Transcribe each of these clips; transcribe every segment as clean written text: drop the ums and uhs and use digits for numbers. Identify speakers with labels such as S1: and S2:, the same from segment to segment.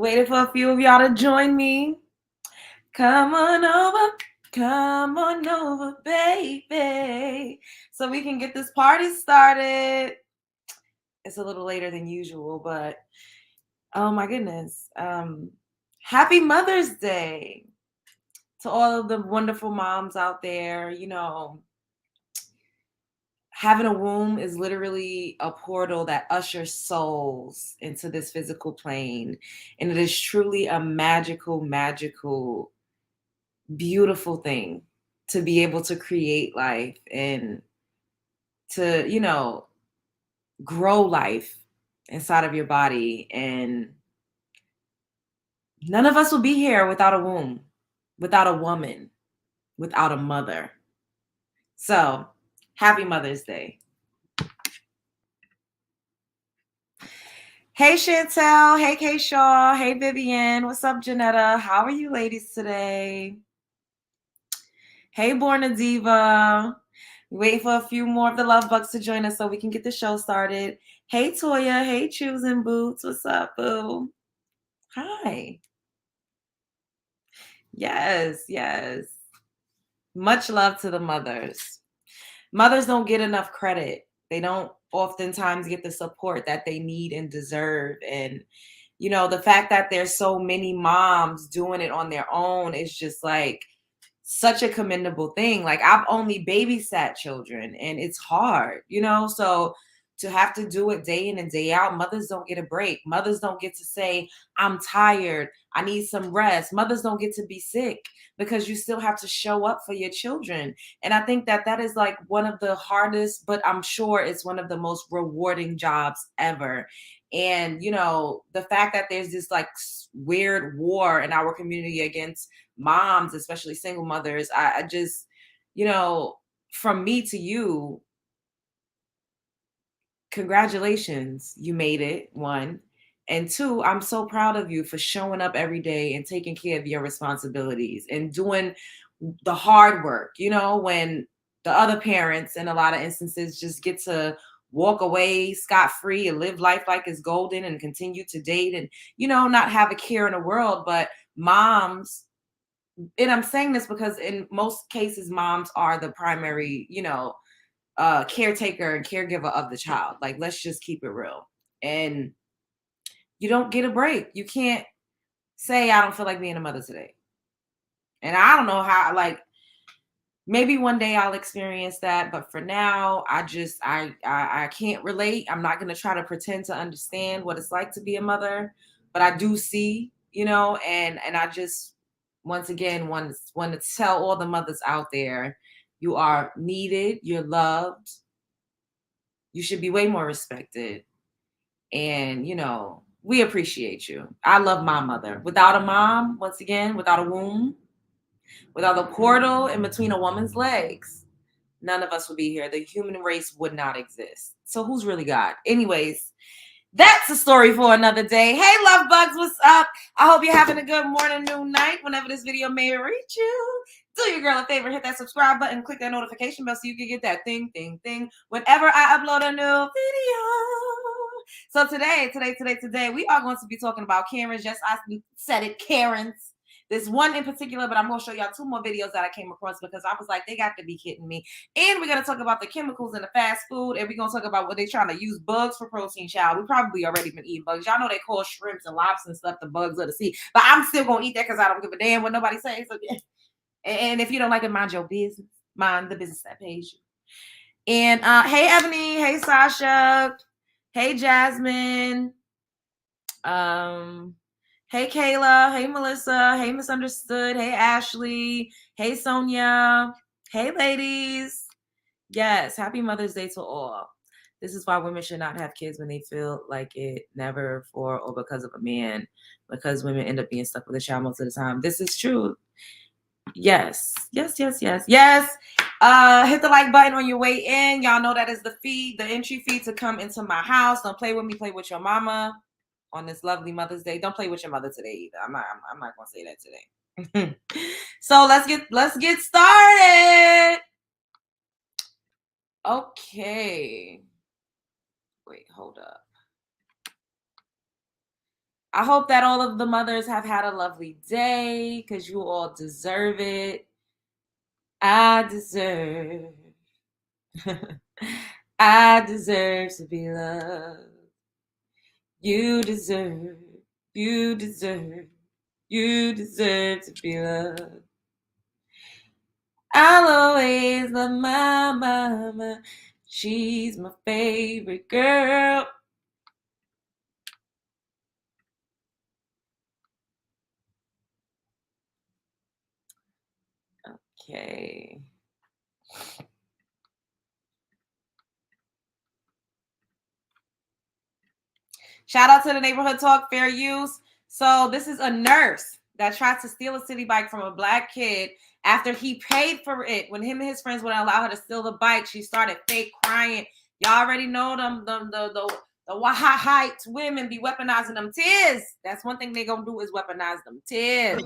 S1: Waiting for a few of y'all to join me. Come on over. Come on over, baby. So we can get this party started. It's a little later than usual, but oh my goodness. Happy Mother's Day to all of the wonderful moms out there. Having a womb is literally a portal that ushers souls into this physical plane. And it is truly a magical, beautiful thing to be able to create life and to, grow life inside of your body. And none of us will be here without a womb, without a woman, without a mother. So, happy Mother's Day. Hey Chantel, hey Kay Shaw, hey Vivian, what's up Janetta? How are you ladies today? Hey Born a Diva. Wait for a few more of the love bugs to join us so we can get the show started. Hey Toya, hey Choosing Boots, what's up, boo? Hi. Yes. Much love to the mothers. Mothers don't get enough credit. They don't oftentimes get the support that they need and deserve. And the fact that there's so many moms doing it on their own is just like such a commendable thing. Like I've only babysat children and it's hard, so to have to do it day in and day out, mothers don't get a break. Mothers don't get to say, I'm tired, I need some rest. Mothers don't get to be sick because you still have to show up for your children. And I think that is like one of the hardest, but I'm sure it's one of the most rewarding jobs ever. And the fact that there's this like weird war in our community against moms, especially single mothers, I just, from me to you, congratulations, you made it, one. And two, I'm so proud of you for showing up every day and taking care of your responsibilities and doing the hard work, when the other parents in a lot of instances just get to walk away scot-free and live life like it's golden and continue to date and, not have a care in the world. But moms, and I'm saying this because in most cases, moms are the primary, caretaker and caregiver of the child. Like, let's just keep it real. And you don't get a break. You can't say, I don't feel like being a mother today. And I don't know how, like, maybe one day I'll experience that. But for now, I can't relate. I'm not going to try to pretend to understand what it's like to be a mother. But I do see, and I just, once again, want to tell all the mothers out there, you are needed, you're loved, you should be way more respected. And, we appreciate you. I love my mother. Without a mom, once again, without a womb, without a portal in between a woman's legs, none of us would be here. The human race would not exist. So who's really God? Anyways, that's a story for another day. Hey, love bugs, what's up? I hope you're having a good morning, noon, night, whenever this video may reach you. Do your girl a favor, hit that subscribe button, click that notification bell so you can get that thing whenever I upload a new video. So today, we are going to be talking about Karens. Yes, I said it, Karens. There's one in particular, but I'm going to show y'all two more videos that I came across because I was like, they got to be kidding me. And we're going to talk about the chemicals in the fast food, and we're going to talk about what they're trying to use bugs for protein, child. We probably already been eating bugs. Y'all know they call shrimps and lobsters and stuff the bugs of the sea, but I'm still going to eat that because I don't give a damn what nobody says. So, yeah. And if you don't like it, mind your business. Mind the business that pays you. And hey, Ebony. Hey, Sasha. Hey, Jasmine. Hey, Kayla. Hey, Melissa. Hey, Misunderstood. Hey, Ashley. Hey, Sonia. Hey, ladies. Yes, happy Mother's Day to all. This is why women should not have kids when they feel like it, never for or because of a man, because women end up being stuck with a child most of the time. This is true. Yes. Hit the like button on your way in. Y'all know that is the fee, the entry fee to come into my house. Don't play with me, play with your mama on this lovely Mother's Day. Don't play with your mother today either. I'm not gonna say that today. So let's get started. Okay. Wait, hold up. I hope that all of the mothers have had a lovely day because you all deserve it. I deserve. I deserve to be loved. You deserve. You deserve. You deserve to be loved. I'll always love my mama. She's my favorite girl. Okay. Shout out to the Neighborhood Talk Fair Use. So this is a nurse that tried to steal a city bike from a black kid after he paid for it. When him and his friends wouldn't allow her to steal the bike, she started fake crying. Y'all already know the white women be weaponizing them tears. That's one thing they gonna do is weaponize them tears.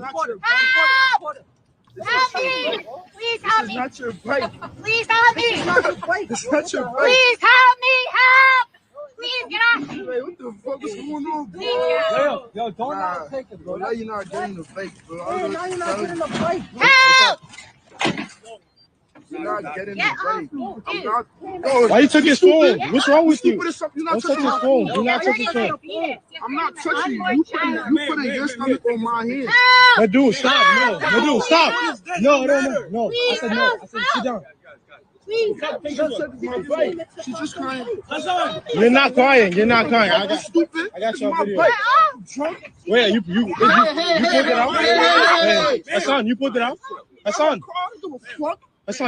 S2: Help me! Please help me!
S3: This is not your bike.
S2: Please help me!
S3: This is not your bike.
S2: Please help me! Help! Please get off!
S3: Hey, what the fuck is going on, bro?
S4: Yo, don't take it, bro.
S3: Now you're not getting the bike, bro.
S4: Hey, now you're not getting the bike, bro.
S2: Help!
S3: You're not getting
S2: Get
S3: the bike.
S2: off!
S3: I'm
S2: Dude.
S3: not.
S5: Why you took his phone? What's wrong with you?
S3: You're not
S5: Don't touch
S3: touching
S5: his
S3: my
S5: phone.
S3: phone.
S5: Do not touch his phone.
S3: I'm not touching you. You putting your stomach on my hand.
S5: No, dude, stop. No, dude, stop. No. I said no. I said sit down.
S2: Please!
S3: She's just crying.
S5: You're not crying. I got
S3: Stupid.
S5: you on
S3: My
S5: video.
S3: bike. Drunk.
S5: Wait, you pulled it out? Hey, Hassan, you pulled it out? Hassan,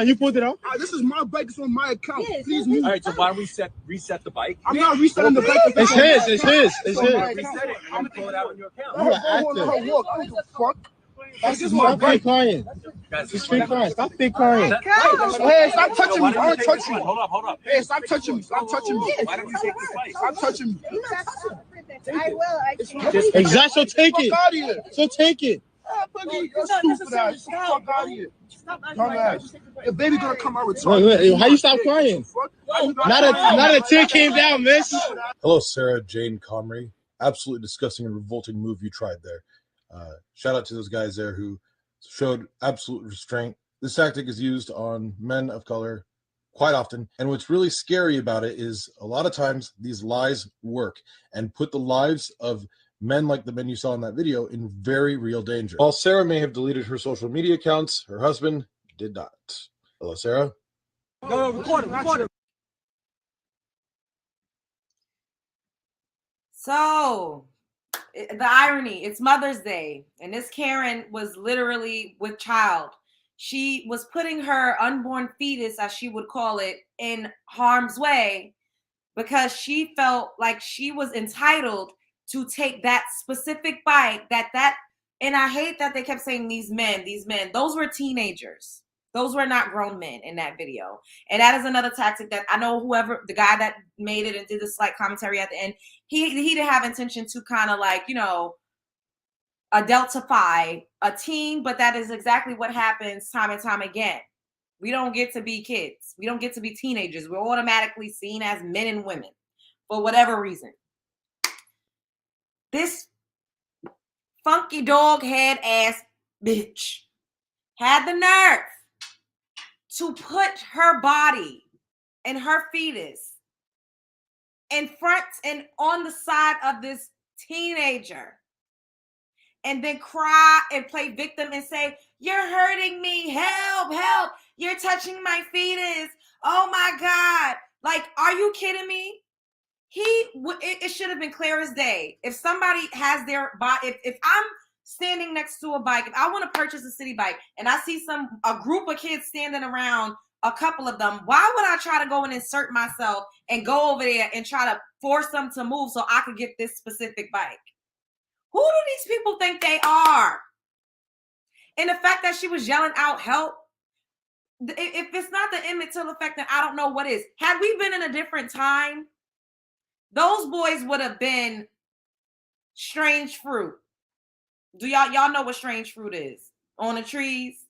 S5: you pulled it out?
S3: This is my bike. It's on my account. Please move.
S4: All right, so why don't we reset the bike?
S3: I'm not resetting the bike.
S5: It's his.
S4: Reset it. I'm gonna pull it out on your account.
S5: You are active. This is my fake crying. She's fake crying. Stop fake crying.
S3: Hey, stop touching me. I don't touch you.
S4: Hold up.
S3: Hey, stop touching me. Stop touching me.
S4: Why don't you take this bike?
S3: Stop touching me.
S2: I will.
S5: Exactly. So take
S3: Fuck
S5: it.
S3: out of here.
S5: So take it.
S3: Boogie, you're stupid ass. Fuck out of here. Dumbass. The baby gonna come out with
S5: Wait, how you stop crying? Not a tear came down, miss.
S6: Hello, Sarah Jane Comrie. Absolutely disgusting and revolting move you tried there. Shout out to those guys there who showed absolute restraint. This tactic is used on men of color quite often. And what's really scary about it is a lot of times these lies work and put the lives of men like the men you saw in that video in very real danger. While Sarah may have deleted her social media accounts, her husband did not. Hello, Sarah.
S4: No, record it.
S1: So the irony, it's Mother's Day, and this Karen was literally with child. She was putting her unborn fetus, as she would call it, in harm's way because she felt like she was entitled to take that specific bike and I hate that they kept saying these men, those were teenagers. Those were not grown men in that video. And that is another tactic that I know whoever, the guy that made it and did the slight commentary at the end, he didn't have intention to kind of like, adultify a teen, but that is exactly what happens time and time again. We don't get to be kids. We don't get to be teenagers. We're automatically seen as men and women for whatever reason. This funky dog head ass bitch had the nerve to put her body and her fetus in front and on the side of this teenager and then cry and play victim and say, "You're hurting me, help, you're touching my fetus, oh my God." Like, are you kidding me? It should have been clear as day. If somebody has their bike, if I'm standing next to a bike, if I want to purchase a city bike and I see a group of kids standing around, a couple of them, why would I try to go and insert myself and go over there and try to force them to move so I could get this specific bike? Who do these people think they are? And the fact that she was yelling out help, if it's not the Emmett Till effect, then I don't know what is. Had we been in a different time, those boys would have been strange fruit. Do y'all know what strange fruit is? On the trees?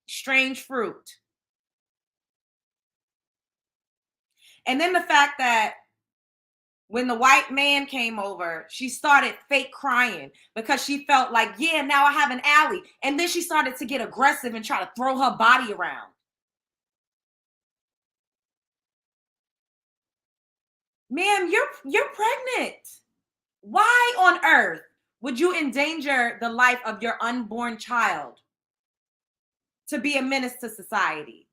S1: Strange fruit. And then the fact that when the white man came over, she started fake crying because she felt like, yeah, now I have an ally. And then she started to get aggressive and try to throw her body around. Ma'am, you're pregnant. Why on earth would you endanger the life of your unborn child to be a menace to society?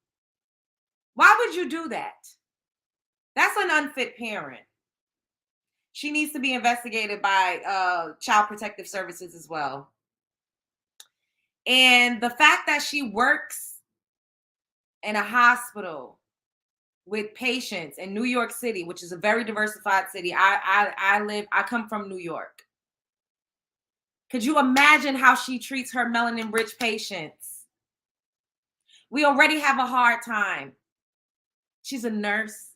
S1: Why would you do that? That's an unfit parent. She needs to be investigated by Child Protective Services as well. And the fact that she works in a hospital with patients in New York City, which is a very diversified city. I come from New York. Could you imagine how she treats her melanin-rich patients? We already have a hard time. She's a nurse.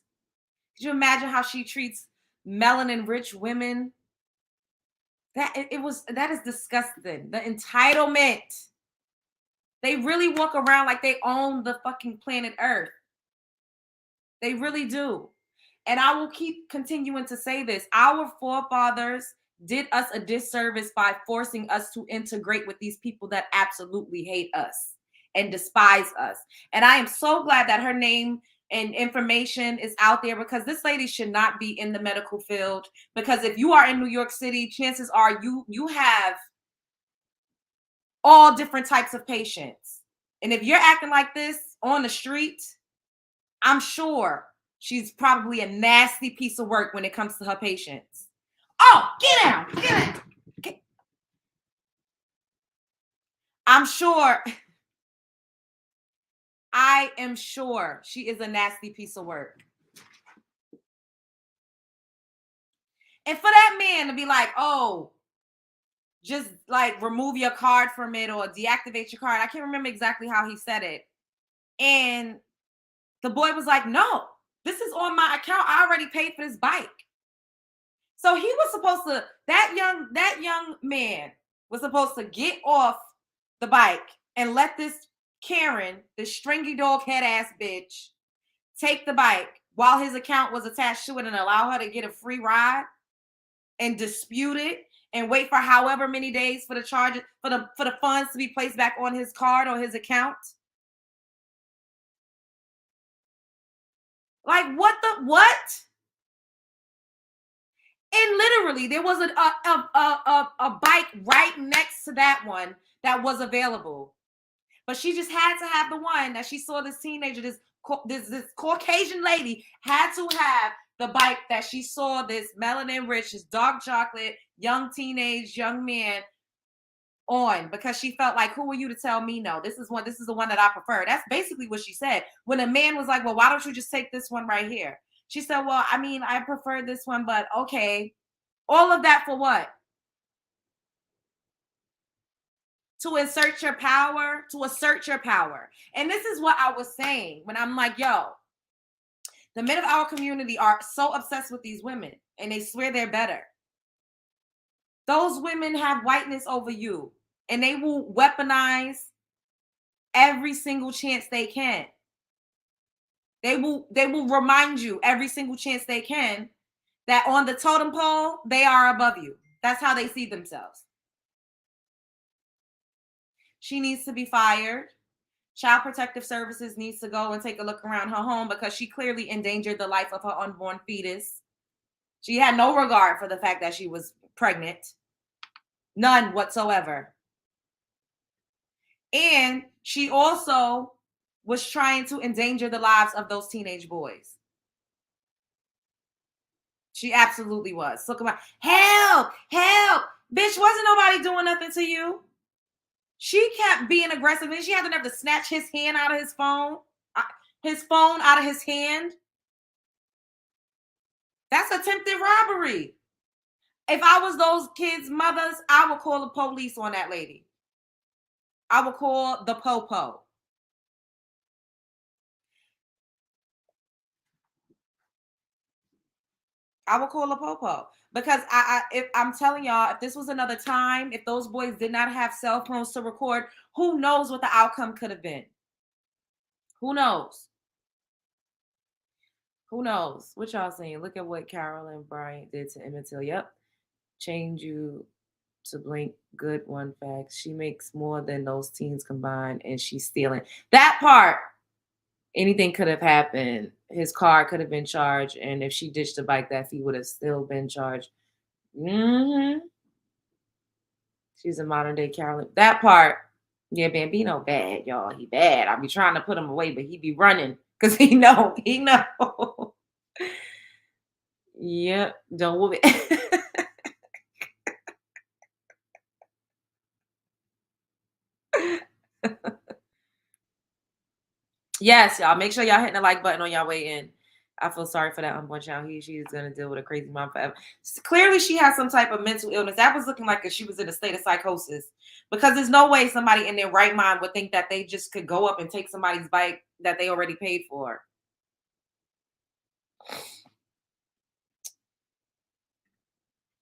S1: Could you imagine how she treats melanin-rich women? That is disgusting. The entitlement. They really walk around like they own the fucking planet Earth. They really do. And I will keep continuing to say this. Our forefathers did us a disservice by forcing us to integrate with these people that absolutely hate us and despise us. And I am so glad that her name and information is out there, because this lady should not be in the medical field. Because if you are in New York City, chances are you have all different types of patients. And if you're acting like this on the street, I'm sure she's probably a nasty piece of work when it comes to her patients. Oh, get out. Get out. I'm sure. I am sure she is a nasty piece of work. And for that man to be like, oh, just like remove your card from it or deactivate your card. I can't remember exactly how he said it. And the boy was like, no, this is on my account. I already paid for this bike. So he was supposed to, that young man was supposed to get off the bike and let this Karen, this stringy dog head ass bitch, take the bike while his account was attached to it and allow her to get a free ride and dispute it and wait for however many days for the charges, for the funds to be placed back on his card or his account. Like what? And literally, there was a bike right next to that one that was available. But she just had to have the one that she saw this teenager, this Caucasian lady had to have the bike that she saw this melanin-rich, this dark chocolate, young man on, because she felt like, who are you to tell me no? This is the one that I prefer. That's basically what she said. When a man was like, well, why don't you just take this one right here? She said, well, I mean, I prefer this one, but okay. All of that for what? To assert your power. And this is what I was saying when I'm like, yo, the men of our community are so obsessed with these women and they swear they're better. Those women have whiteness over you and they will weaponize every single chance they can. They will remind you every single chance they can that on the totem pole, they are above you. That's how they see themselves. She needs to be fired. Child Protective Services needs to go and take a look around her home because she clearly endangered the life of her unborn fetus. She had no regard for the fact that she was pregnant. None whatsoever. And she also was trying to endanger the lives of those teenage boys. She absolutely was. Look about, help. Bitch, wasn't nobody doing nothing to you. She kept being aggressive, and she had to have to snatch his hand out of his phone out of his hand. That's attempted robbery. If I was those kids' mothers, I would call the police on that lady. I would call the popo. I would call a popo because I'm telling y'all, if this was another time, if those boys did not have cell phones to record, who knows what the outcome could have been? Who knows? Who knows? What y'all saying? Look at what Carolyn Bryant did to Emmett Till. Yep. Change you to blink. Good one fact. She makes more than those teens combined, and she's stealing. That part, anything could have happened. His car could have been charged, and if she ditched the bike, that fee would have still been charged. She's a modern day Carolyn. That part, yeah, Bambino bad, y'all. He bad. I be trying to put him away, but he be running because he know. Yep, don't whoop it. Yes, y'all. Make sure y'all hitting the like button on y'all way in. I feel sorry for that unborn child. She's gonna deal with a crazy mom forever. Clearly, she has some type of mental illness. That was looking like she was in a state of psychosis. Because there's no way somebody in their right mind would think that they just could go up and take somebody's bike that they already paid for.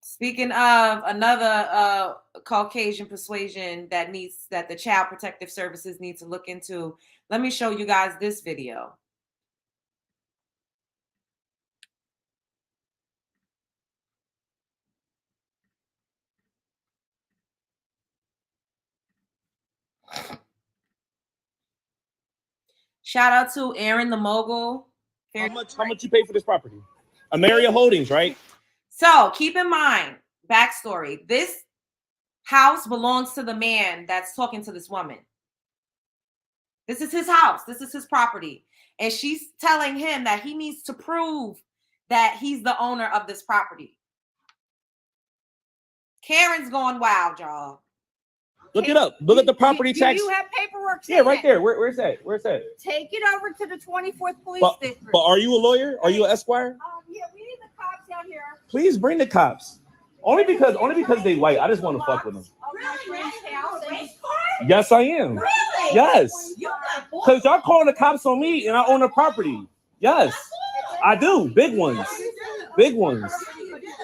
S1: Speaking of another Caucasian persuasion that the Child Protective Services need to look into, let me show you guys this video. Shout out to Aaron the Mogul.
S5: How much you pay for this property? Ameria Holdings, right?
S1: So keep in mind, backstory. This house belongs to the man that's talking to this woman. This is his house. This is his property. And she's telling him that he needs to prove that he's the owner of this property. Karen's going wild, y'all.
S5: Look it up. Look at the property tax.
S2: Do you have paperwork?
S5: Yeah, right there. Where's that? Where's that?
S2: Take it over to the 24th Police District.
S5: But are you a lawyer? Are you an Esquire?
S2: Yeah, we need the cops out here.
S5: Please bring the cops. Only because they white. I just want to fuck with them. Yes, I am.
S2: Really?
S5: Yes. Because y'all calling the cops on me and I own the property. Yes, I do. Big ones. Big ones.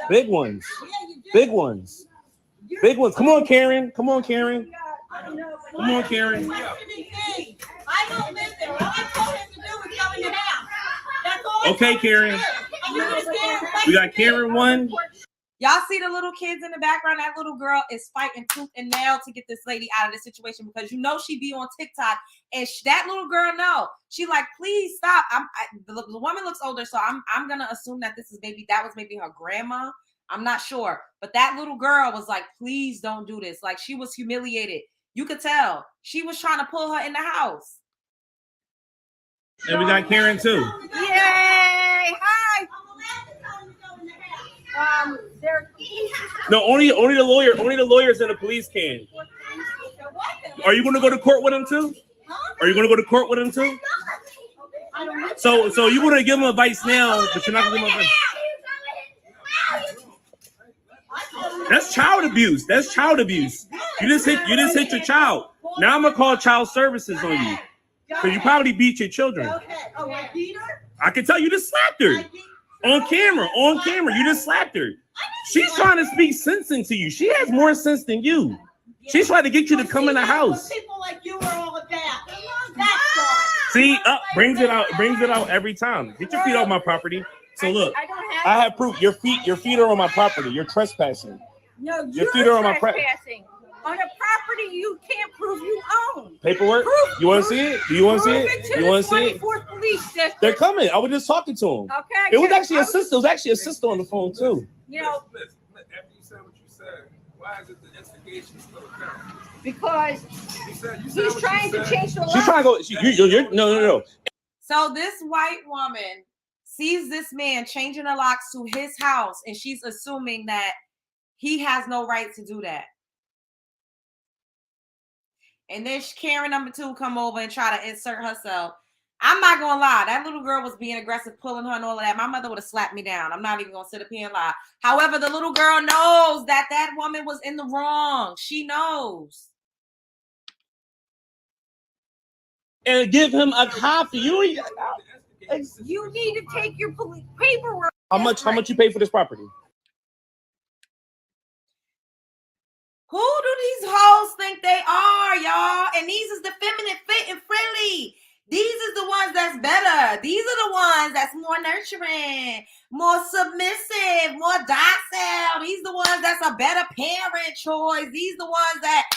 S5: Big ones. Big ones. Big ones. Come on, Karen. Come on, Karen. Come on, Karen.
S2: I don't live there. All I told him to do was come in the house. That's all.
S5: Okay, Karen. We got Karen 1.
S1: Y'all see the little kids in the background? That little girl is fighting tooth and nail to get this lady out of this situation because you know she be on TikTok and that little girl know. She like, please stop. The woman looks older, so I'm gonna assume that that was maybe her grandma. I'm not sure, but that little girl was like, please don't do this. Like she was humiliated. You could tell she was trying to pull her in the house.
S5: And we got Karen 2.
S2: Yay! Hi.
S5: No, only the lawyers and the police can. Are you going to go to court with him too? Are you going to go to court with him too? So you want to give him advice now, but you're not going to give him advice. That's child abuse. That's child abuse. You just hit your child. Now I'm gonna call child services on you because you probably beat your children. I can tell you just slapped her on camera. On camera, you just slapped her. She's trying to speak sense into you. She has more sense than you. She's trying to get you to come in the house.
S2: People like you are all about.
S5: See, brings it out every time. Get your feet off my property. So look, I have proof. Your feet are on my property. You're trespassing.
S2: No,
S5: your feet are on my
S2: trespassing. On a property you can't prove you own.
S5: Paperwork? You want to see it? Do you want to see it? You want to see it?
S2: Police district.
S5: They're coming. I was just talking to them.
S2: Okay.
S5: It was actually a sister. It was actually a sister on the phone too.
S2: You know,
S4: after you said what you said, why is it the instigation still occurring?
S2: Because he's trying to change the law.
S5: She's trying to go. No.
S1: So this white woman sees this man changing the locks to his house, and she's assuming that he has no right to do that. And then Karen number 2 come over and try to insert herself. I'm not gonna lie, that little girl was being aggressive, pulling her and all of that. My mother would have slapped me down. I'm not even gonna sit up here and lie. However, the little girl knows that woman was in the wrong. She knows.
S5: And give him a copy. You
S2: need to take your police paperwork.
S5: How much you pay for this property?
S1: Who do these hoes think they are, y'all? And these is the feminine, fit, and friendly. These are the ones that's better. These are the ones that's more nurturing, more submissive, more docile. These are the ones that's a better parent choice. These are the ones that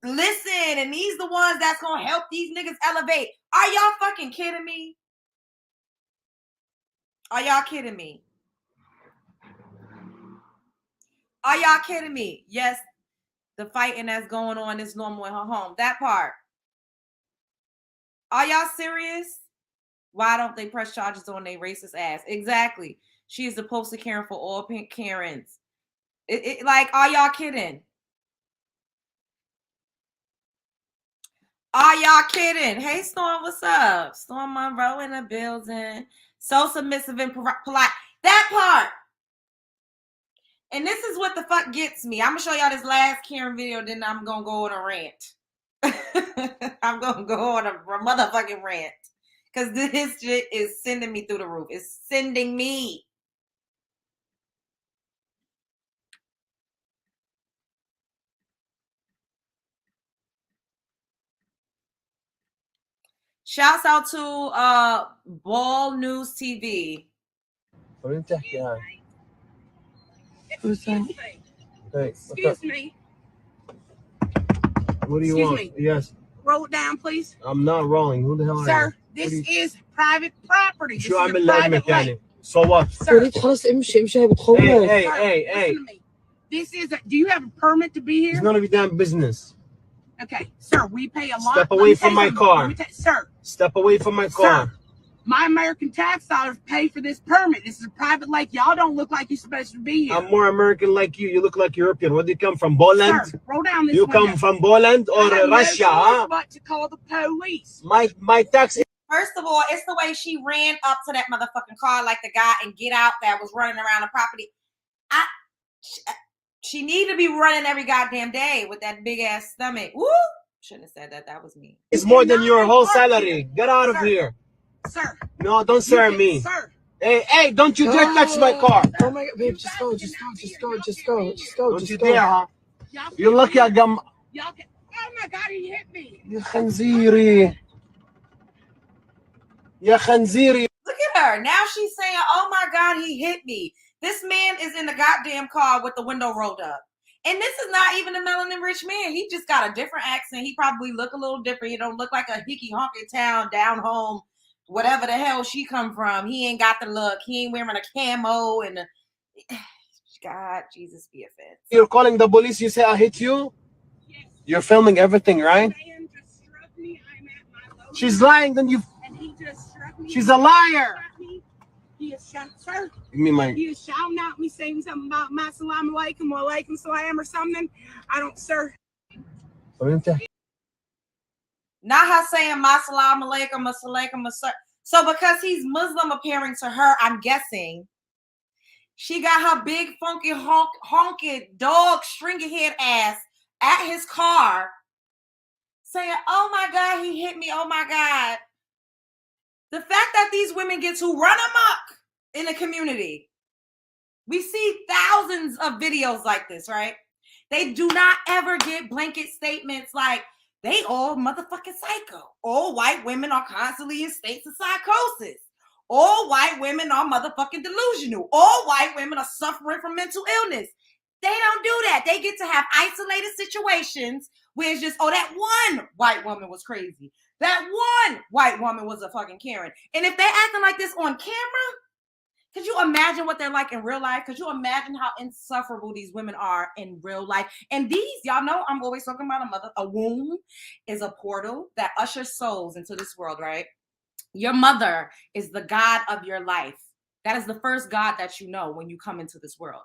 S1: listen, and these are the ones that's gonna help these niggas elevate. Are y'all fucking kidding me? Are y'all kidding me? Are y'all kidding me? Yes, the fighting that's going on is normal in her home. That part. Are y'all serious? Why don't they press charges on their racist ass? Exactly. She is the poster Karen for all pink Karens. Like, are y'all kidding? Are y'all kidding? Hey, Storm, what's up? Storm Monroe in the building. So submissive and polite. That part. And this is what the fuck gets me. I'm going to show y'all this last Karen video, then I'm going to go on a rant. I'm going to go on a motherfucking rant. Because this shit is sending me through the roof. It's sending me. Shouts out to Ball News TV.
S2: Excuse me.
S7: What do you want?
S2: Me.
S7: Yes.
S2: Roll it down, please.
S7: I'm not rolling. Who the hell are you?
S2: Sir, this is private property.
S7: Sure, I'm a leg mechanic. So what?
S2: Sir,
S7: Hey.
S2: Sir, listen to me. This is do you have a permit to be here?
S7: It's none of your damn business.
S2: Okay, sir, we pay a lot.
S7: Step away from my car.
S2: Sir.
S7: Step away from my car.
S2: Sir, my American tax dollars pay for this permit. This is a private lake. Y'all don't look like you're supposed to be here.
S7: I'm more American like you. You look like European. Where do you come from? Poland?
S2: Sir, roll down this
S7: You
S2: window.
S7: come from Poland or Russia, huh?
S2: But to call the police.
S7: My taxi.
S1: First of all, it's the way she ran up to that motherfucking car like the guy in Get Out that was running around the property. She need to be running every goddamn day with that big ass stomach. Woo! Shouldn't have said that. That was me.
S7: It's more than your whole salary. Get out of here.
S2: Sir.
S7: No, don't serve me.
S2: Sir.
S7: Hey, don't you dare touch my car.
S2: Oh my God, babe, just go.
S7: Don't you dare, huh? You're lucky I got
S2: Y'all can, oh my God, he hit me.
S7: يا خنزيري. يا خنزيري.
S1: Look at her. Now she's saying, oh my God, he hit me. This man is in the goddamn car with the window rolled up. And this is not even a melanin rich man. He just got a different accent. He probably look a little different. He don't look like a hickey honky town down home, whatever the hell she come from. He ain't got the look. He ain't wearing a camo and God, Jesus be offense.
S7: You're calling the police. You say I hit you.
S2: Yes.
S7: You're filming everything, right?
S2: Man just struck me. I'm at my
S7: She's lying. Then you.
S2: And he just struck me.
S7: She's a liar.
S2: He is shouting, sir.
S7: You mean my?
S2: He is shouting at me, saying something about my salam alaikum or alaikum salam or something. I don't, sir.
S1: Not her saying my salam alaikum or salaikum or sir. So because he's Muslim appearing to her, I'm guessing she got her big funky honky dog stringy head ass at his car saying, oh my God, he hit me. Oh my God. The fact that these women get to run amok in the community. We see thousands of videos like this, right? They do not ever get blanket statements like, they all motherfucking psycho. All white women are constantly in states of psychosis. All white women are motherfucking delusional. All white women are suffering from mental illness. They don't do that. They get to have isolated situations where it's just, oh, that one white woman was crazy. That one white woman was a fucking Karen. And if they're acting like this on camera, could you imagine what they're like in real life? Could you imagine how insufferable these women are in real life? And these, y'all know, I'm always talking about a womb is a portal that ushers souls into this world, right? Your mother is the God of your life. That is the first God that you know when you come into this world.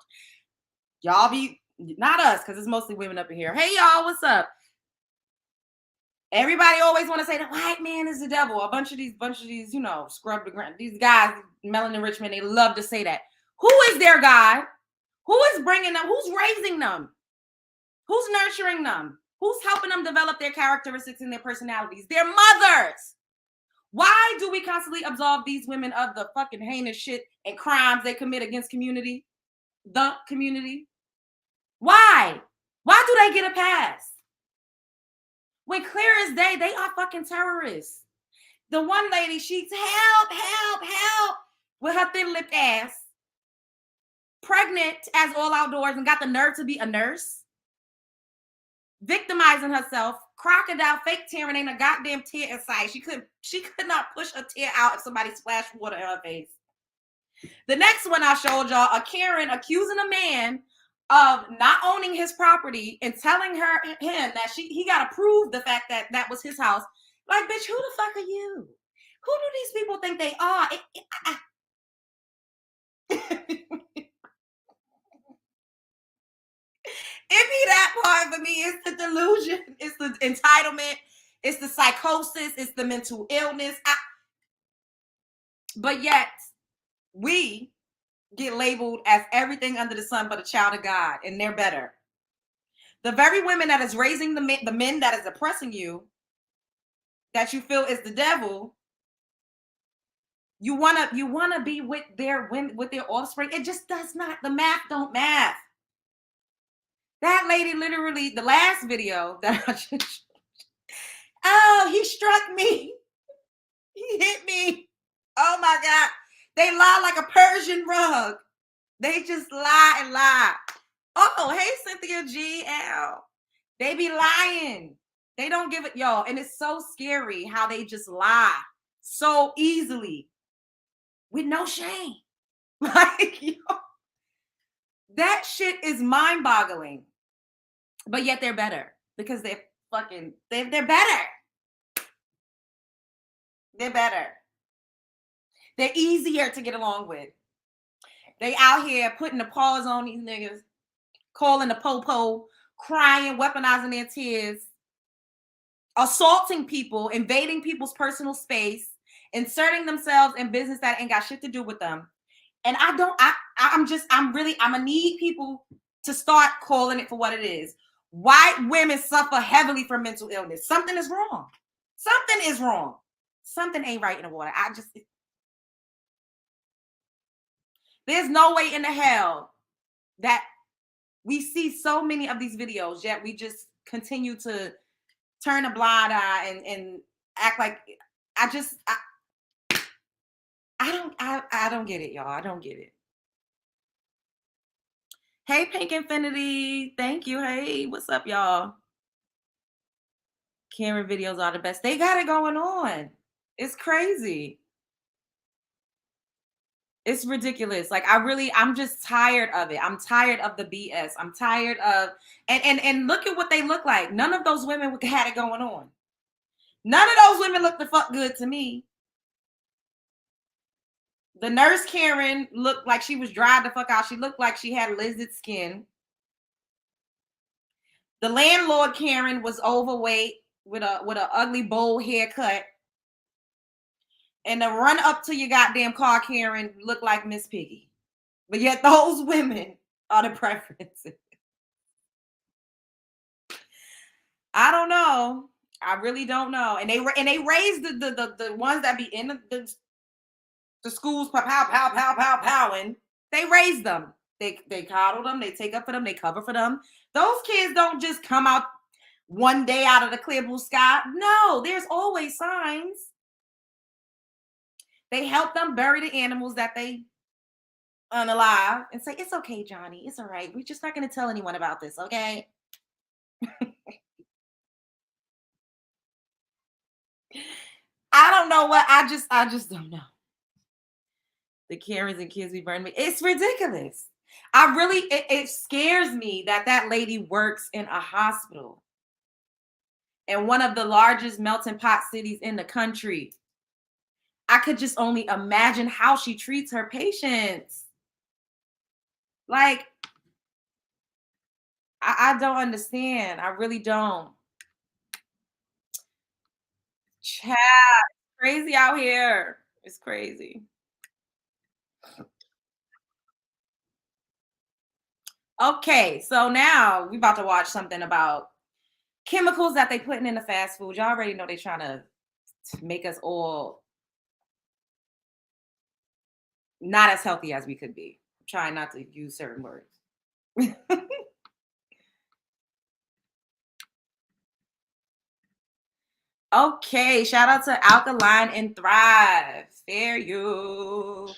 S1: Y'all be, not us, because it's mostly women up in here. Hey, y'all, what's up? Everybody always want to say the white man is the devil. A bunch of these, you know, scrub the ground. These guys, melanin rich men, they love to say that. Who is their God? Who is bringing them? Who's raising them? Who's nurturing them? Who's helping them develop their characteristics and their personalities? Their mothers. Why do we constantly absolve these women of the fucking heinous shit and crimes they commit against community? The community? Why? Why do they get a pass? When clear as day, they are fucking terrorists. The one lady, she's help with her thin-lipped ass, pregnant as all outdoors, and got the nerve to be a nurse, victimizing herself, crocodile fake tearing, ain't a goddamn tear in sight. She could not push a tear out if somebody splashed water in her face. The next one I showed y'all, a Karen accusing a man of not owning his property and telling him that he got to prove the fact that that was his house. Like, bitch, who the fuck are you? Who do these people think they are? It be that part for me. It's the delusion. It's the entitlement. It's the psychosis. It's the mental illness. But yet, we get labeled as everything under the sun but a child of God, and they're better. The very women that is raising the men that is oppressing you, that you feel is the devil, you wanna be with their offspring. It just does not. The math don't math. That lady literally, the last video that I just, oh, he struck me. He hit me. Oh my God. They lie like a Persian rug. They just lie and lie. Oh, hey, Cynthia GL. They be lying. They don't give it, y'all. And it's so scary how they just lie so easily with no shame. Like, yo, that shit is mind-boggling. But yet they're better because they're better. They're better. They're easier to get along with. They out here putting the paws on these niggas, calling the po-po, crying, weaponizing their tears, assaulting people, invading people's personal space, inserting themselves in business that ain't got shit to do with them. And I'm gonna need people to start calling it for what it is. White women suffer heavily from mental illness. Something is wrong. Something is wrong. Something ain't right in the water. There's no way in the hell that we see so many of these videos, yet we just continue to turn a blind eye and act like I don't get it, y'all. I don't get it. Hey, Pink Infinity. Thank you. Hey, what's up, y'all? Karen videos are the best. They got it going on. It's crazy. It's ridiculous. Like, I'm just tired of it. I'm tired of the BS. I'm tired of, and look at what they look like. None of those women had it going on. None of those women look the fuck good to me. The nurse Karen looked like she was dried the fuck out. She looked like she had lizard skin. The landlord Karen was overweight with a ugly bowl haircut. And the run up to your goddamn car Karen looked like Miss Piggy. But yet those women are the preferences. I don't know. I really don't know. And they raised the ones that be in the schools powing. They raise them. They coddle them. They take up for them. They cover for them. Those kids don't just come out one day out of the clear blue sky. No, there's always signs. They help them bury the animals that they unalive and say, it's okay, Johnny. It's all right. We're just not going to tell anyone about this, okay? I don't know what. I just don't know. The Karens and kids be burning me. It's ridiculous. It scares me that lady works in a hospital in one of the largest melting pot cities in the country. I could just only imagine how she treats her patients. Like, I don't understand. I really don't. Chat, crazy out here. It's crazy. Okay, so now we about to watch something about chemicals that they putting in the fast food. Y'all already know they're trying to make us all not as healthy as we could be. I'm trying not to use certain words. Okay, shout out to Alkaline and Thrive. Fair you.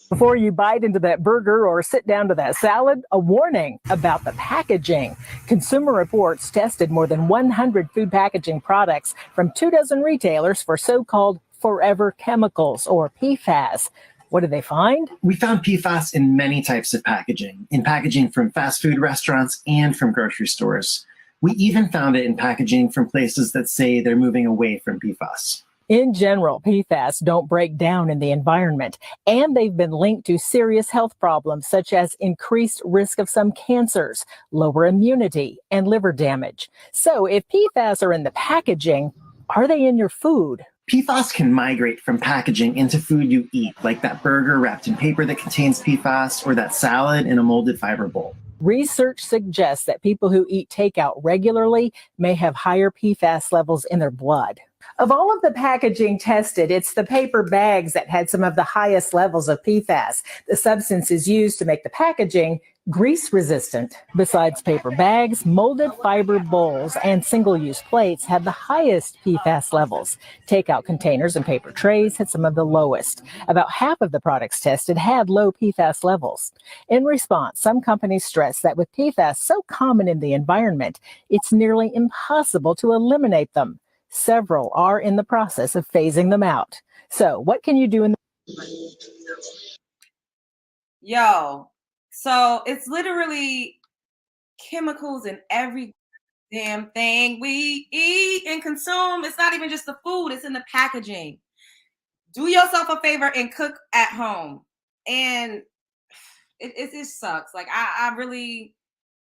S8: Before you bite into that burger or sit down to that salad, a warning about the packaging. Consumer Reports tested more than 100 food packaging products from 24 retailers for so-called forever chemicals, or PFAS. What did they find?
S9: We found PFAS in many types of packaging, in packaging from fast food restaurants and from grocery stores. We even found it in packaging from places that say they're moving away from PFAS.
S8: In general, PFAS don't break down in the environment, and they've been linked to serious health problems such as increased risk of some cancers, lower immunity, and liver damage. So if PFAS are in the packaging, are they in your food?
S9: PFAS can migrate from packaging into food you eat, like that burger wrapped in paper that contains PFAS or that salad in a molded fiber bowl.
S8: Research suggests that people who eat takeout regularly may have higher PFAS levels in their blood. Of all of the packaging tested, it's the paper bags that had some of the highest levels of PFAS. The substance is used to make the packaging grease resistant. Besides paper bags, molded fiber bowls and single-use plates had the highest PFAS levels. Takeout containers and paper trays had some of the lowest. About half of the products tested had low PFAS levels. In response, some companies stress that with PFAS so common in the environment, it's nearly impossible to eliminate them. Several are in the process of phasing them out. So what can you do in the...
S1: Yo, so it's literally chemicals in every damn thing we eat and consume. It's not even just the food, it's in the packaging. Do yourself a favor and cook at home. And it just sucks. Like I really,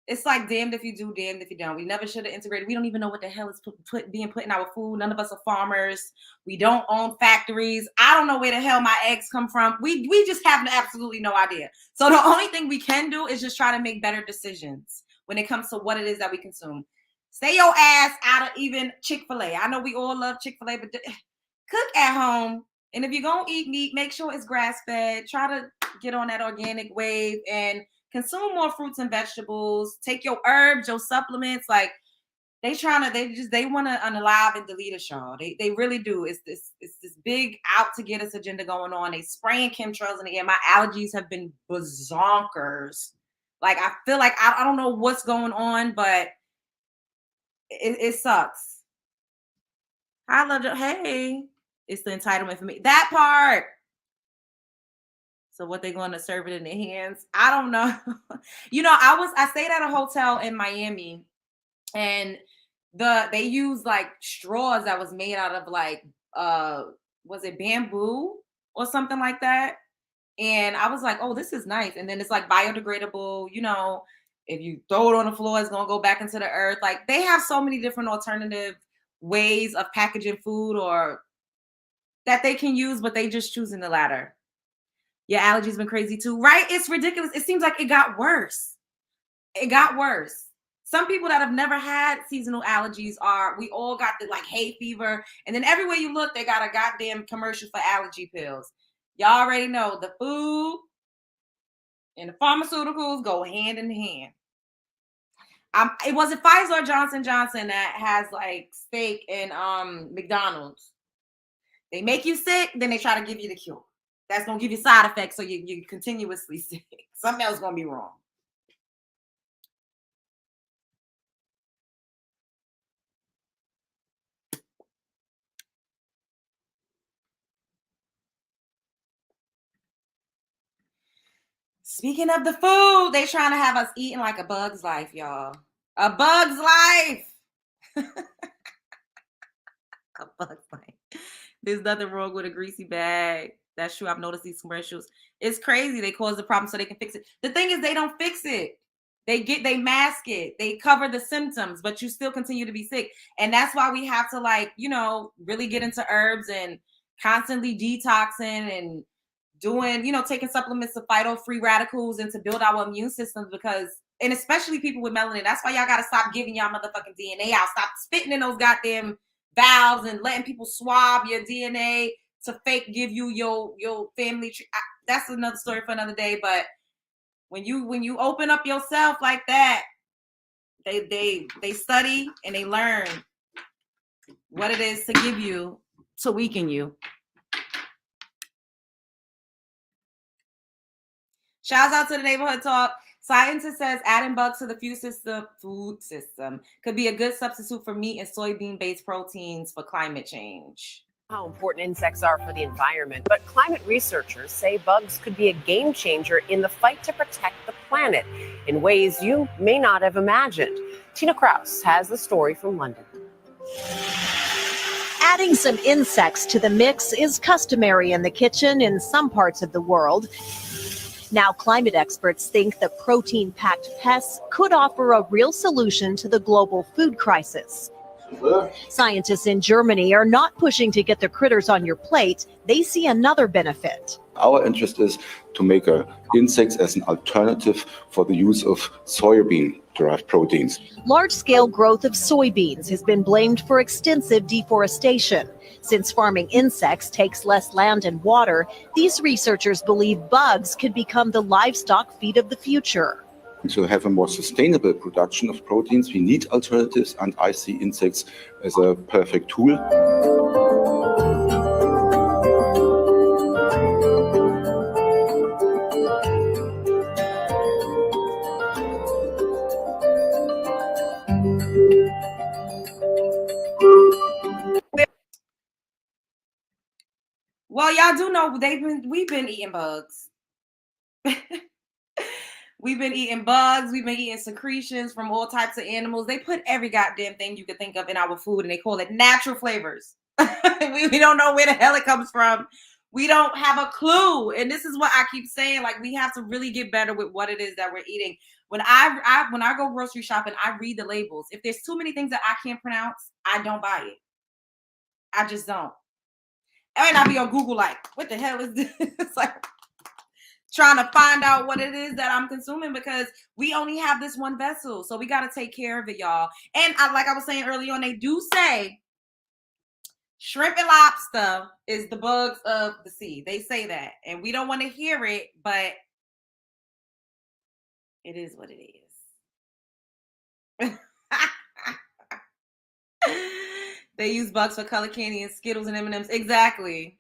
S1: it's like damned if you do, damned if you don't. We never should have integrated. We don't even know what the hell is being put in our food. None of us are farmers. We don't own factories. I don't know where the hell my eggs come from. We just have absolutely no idea. So the only thing we can do is just try to make better decisions when it comes to what it is that we consume. Stay your ass out of even Chick-fil-A. I know we all love Chick-fil-A, but cook at home. And if you're going to eat meat, make sure it's grass-fed. Try to get on that organic wave and consume more fruits and vegetables. Take your herbs, your supplements. Like they want to unalive and delete us, y'all. They really do. It's this big out to get us agenda going on. They spraying chemtrails in the air. My allergies have been bazonkers. Like I feel like I don't know what's going on, but it sucks. I love it. Hey, it's the entitlement for me. That part. So what they going to serve it in their hands? I don't know. I stayed at a hotel in Miami, and they used like straws that was made out of like was it bamboo or something like that? And I was like, oh, this is nice. And then it's like biodegradable. If you throw it on the floor, it's gonna go back into the earth. Like they have so many different alternative ways of packaging food or that they can use, but they just choosing the latter. Your allergies been crazy too, right? It's ridiculous. It seems like it got worse. It got worse. Some people that have never had seasonal allergies we all got the like hay fever. And then everywhere you look, they got a goddamn commercial for allergy pills. Y'all already know the food and the pharmaceuticals go hand in hand. It wasn't Pfizer or Johnson & Johnson that has like steak in McDonald's. They make you sick, then they try to give you the cure. That's going to give you side effects so you're continuously sick. Something else going to be wrong. Speaking of the food, they trying to have us eating like a bug's life, y'all. A bug's life. A bug's life. There's nothing wrong with a greasy bag. That's true. I've noticed these commercials. It's crazy. They cause the problem so they can fix it. The thing is, they don't fix it. They mask it. They cover the symptoms, but you still continue to be sick. And that's why we have to really get into herbs and constantly detoxing and doing, taking supplements to fight off free radicals and to build our immune systems and especially people with melanin. That's why y'all got to stop giving y'all motherfucking DNA out. Stop spitting in those goddamn valves and letting people swab your DNA to fake give you your family tree. That's another story for another day. But when you open up yourself like that, they study and they learn. what it is to give you to weaken you. Shouts out to the neighborhood talk. Scientist says adding bugs to the food system could be a good substitute for meat and soybean-based proteins for climate change.
S10: How important insects are for the environment, but climate researchers say bugs could be a game changer in the fight to protect the planet in ways you may not have imagined. Tina Kraus has the story from London.
S11: Adding some insects to the mix is customary in the kitchen in some parts of the world. Now, climate experts think that protein-packed pests could offer a real solution to the global food crisis. Scientists in Germany are not pushing to get the critters on your plate. They see another benefit.
S12: Our interest is to make insects as an alternative for the use of soybean-derived proteins.
S11: Large-scale growth of soybeans has been blamed for extensive deforestation. Since farming insects takes less land and water, these researchers believe bugs could become the livestock feed of the future.
S12: To have a more sustainable production of proteins, we need alternatives, and I see insects as a perfect tool.
S1: Well, y'all do know we've been eating bugs. We've been eating bugs. We've been eating secretions from all types of animals. They put every goddamn thing you could think of in our food, and they call it natural flavors. we don't know where the hell it comes from. We don't have a clue. And this is what I keep saying. Like, we have to really get better with what it is that we're eating. When I go grocery shopping, I read the labels. If there's too many things that I can't pronounce, I don't buy it. I just don't. And I'll be on Google like, what the hell is this? It's like trying to find out what it is that I'm consuming, because we only have this one vessel. So we got to take care of it, y'all. And like I was saying earlier on, they do say shrimp and lobster is the bugs of the sea. They say that. And we don't want to hear it, but it is what it is. They use bugs for color candy and Skittles and M&Ms. Exactly.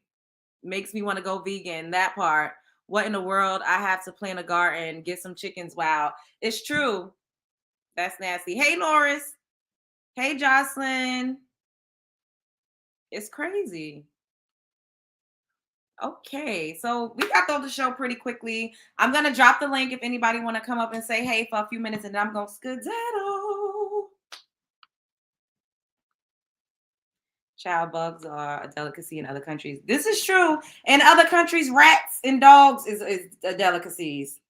S1: Makes me want to go vegan. That part. What in the world? I have to plant a garden, get some chickens. Wow. It's true. That's nasty. Hey, Norris. Hey, Jocelyn. It's crazy. Okay, so we got through the show pretty quickly. I'm going to drop the link if anybody want to come up and say hey for a few minutes, and then I'm going to skedaddle. Child, bugs are a delicacy in other countries. This is true. In other countries, rats and dogs is a delicacies.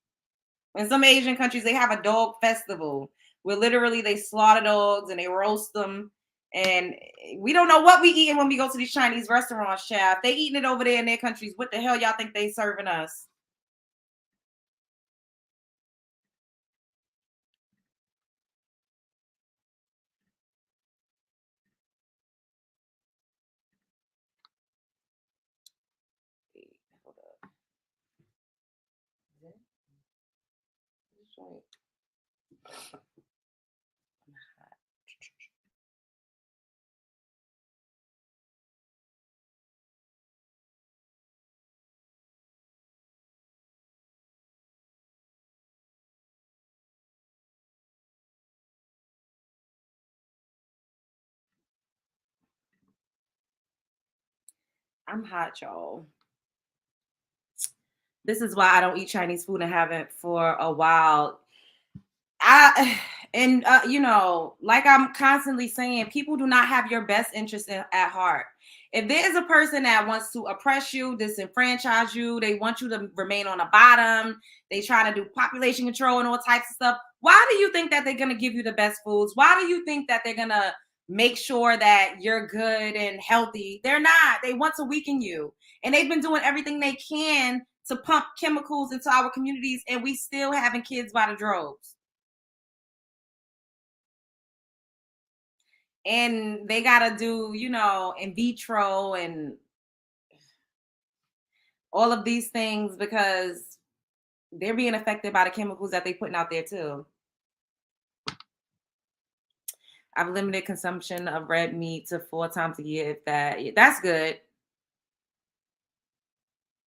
S1: In some Asian countries, they have a dog festival where literally they slaughter dogs and they roast them. And we don't know what we eating when we go to these Chinese restaurants, child. They eating it over there in their countries. What the hell y'all think they serving us? I'm hot, y'all. This is why I don't eat Chinese food and haven't for a while. You know, like I'm constantly saying, people do not have your best interest at heart. If there is a person that wants to oppress you, disenfranchise you, they want you to remain on the bottom, they try to do population control and all types of stuff, why do you think that they're going to give you the best foods? Why do you think that they're going to make sure that you're good and healthy? They're not. They want to weaken you. And they've been doing everything they can to pump chemicals into our communities, and we still having kids by the droves. And they got to do, you know, in vitro and all of these things because they're being affected by the chemicals that they're putting out there too. I've limited consumption of red meat to 4 times a year, if that. That's good.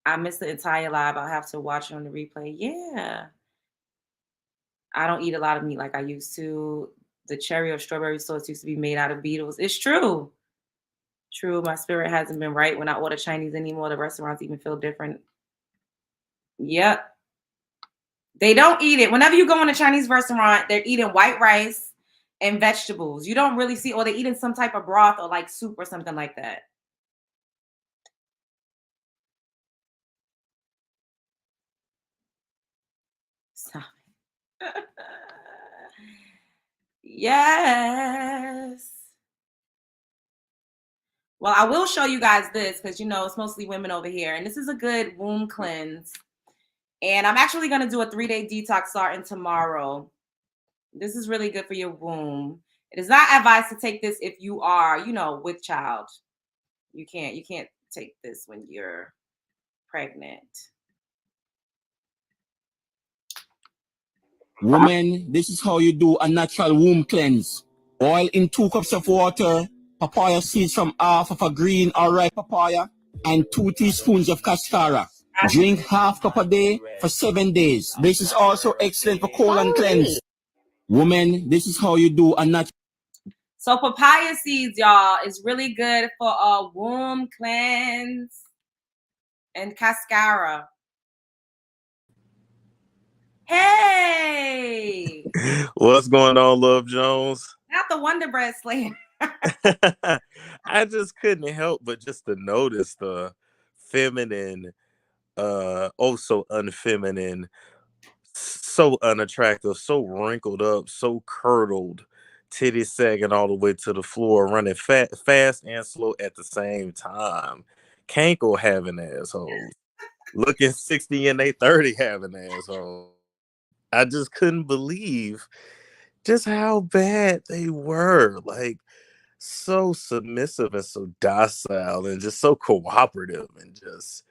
S1: I missed the entire live. I'll have to watch it on the replay. Yeah. I don't eat a lot of meat like I used to. The cherry or strawberry sauce used to be made out of beetles. It's true. True. My spirit hasn't been right when I order Chinese anymore. The restaurants even feel different. Yep. They don't eat it. Whenever you go in a Chinese restaurant, they're eating white rice and vegetables. You don't really see, or they're eating some type of broth or like soup or something like that. Stop it. Yes. Well, I will show you guys this because, you know, it's mostly women over here. And this is a good womb cleanse. And I'm actually going to do a 3-day detox starting tomorrow. This is really good for your womb. It is not advised to take this if you are, you know, with child. You can't take this when you're pregnant.
S13: Woman, this is how you do a natural womb cleanse. Oil in 2 cups of water, papaya seeds from half of a green or ripe papaya, and 2 teaspoons of cascara. Drink half cup a day for 7 days. This is also excellent for colon cleanse. Woman, this is how you do a natural.
S1: So papaya seeds, y'all, is really good for a womb cleanse and cascara. Hey,
S14: What's going on, Love Jones?
S1: not the Wonder Bread Slayer.
S14: I just couldn't help but just to notice the feminine, so unfeminine, so unattractive, so wrinkled up, so curdled, titties sagging all the way to the floor, running fast and slow at the same time. Cankle having assholes. Looking 60 and they 30 having assholes. I just couldn't believe just how bad they were. Like, so submissive and so docile and just so cooperative and just,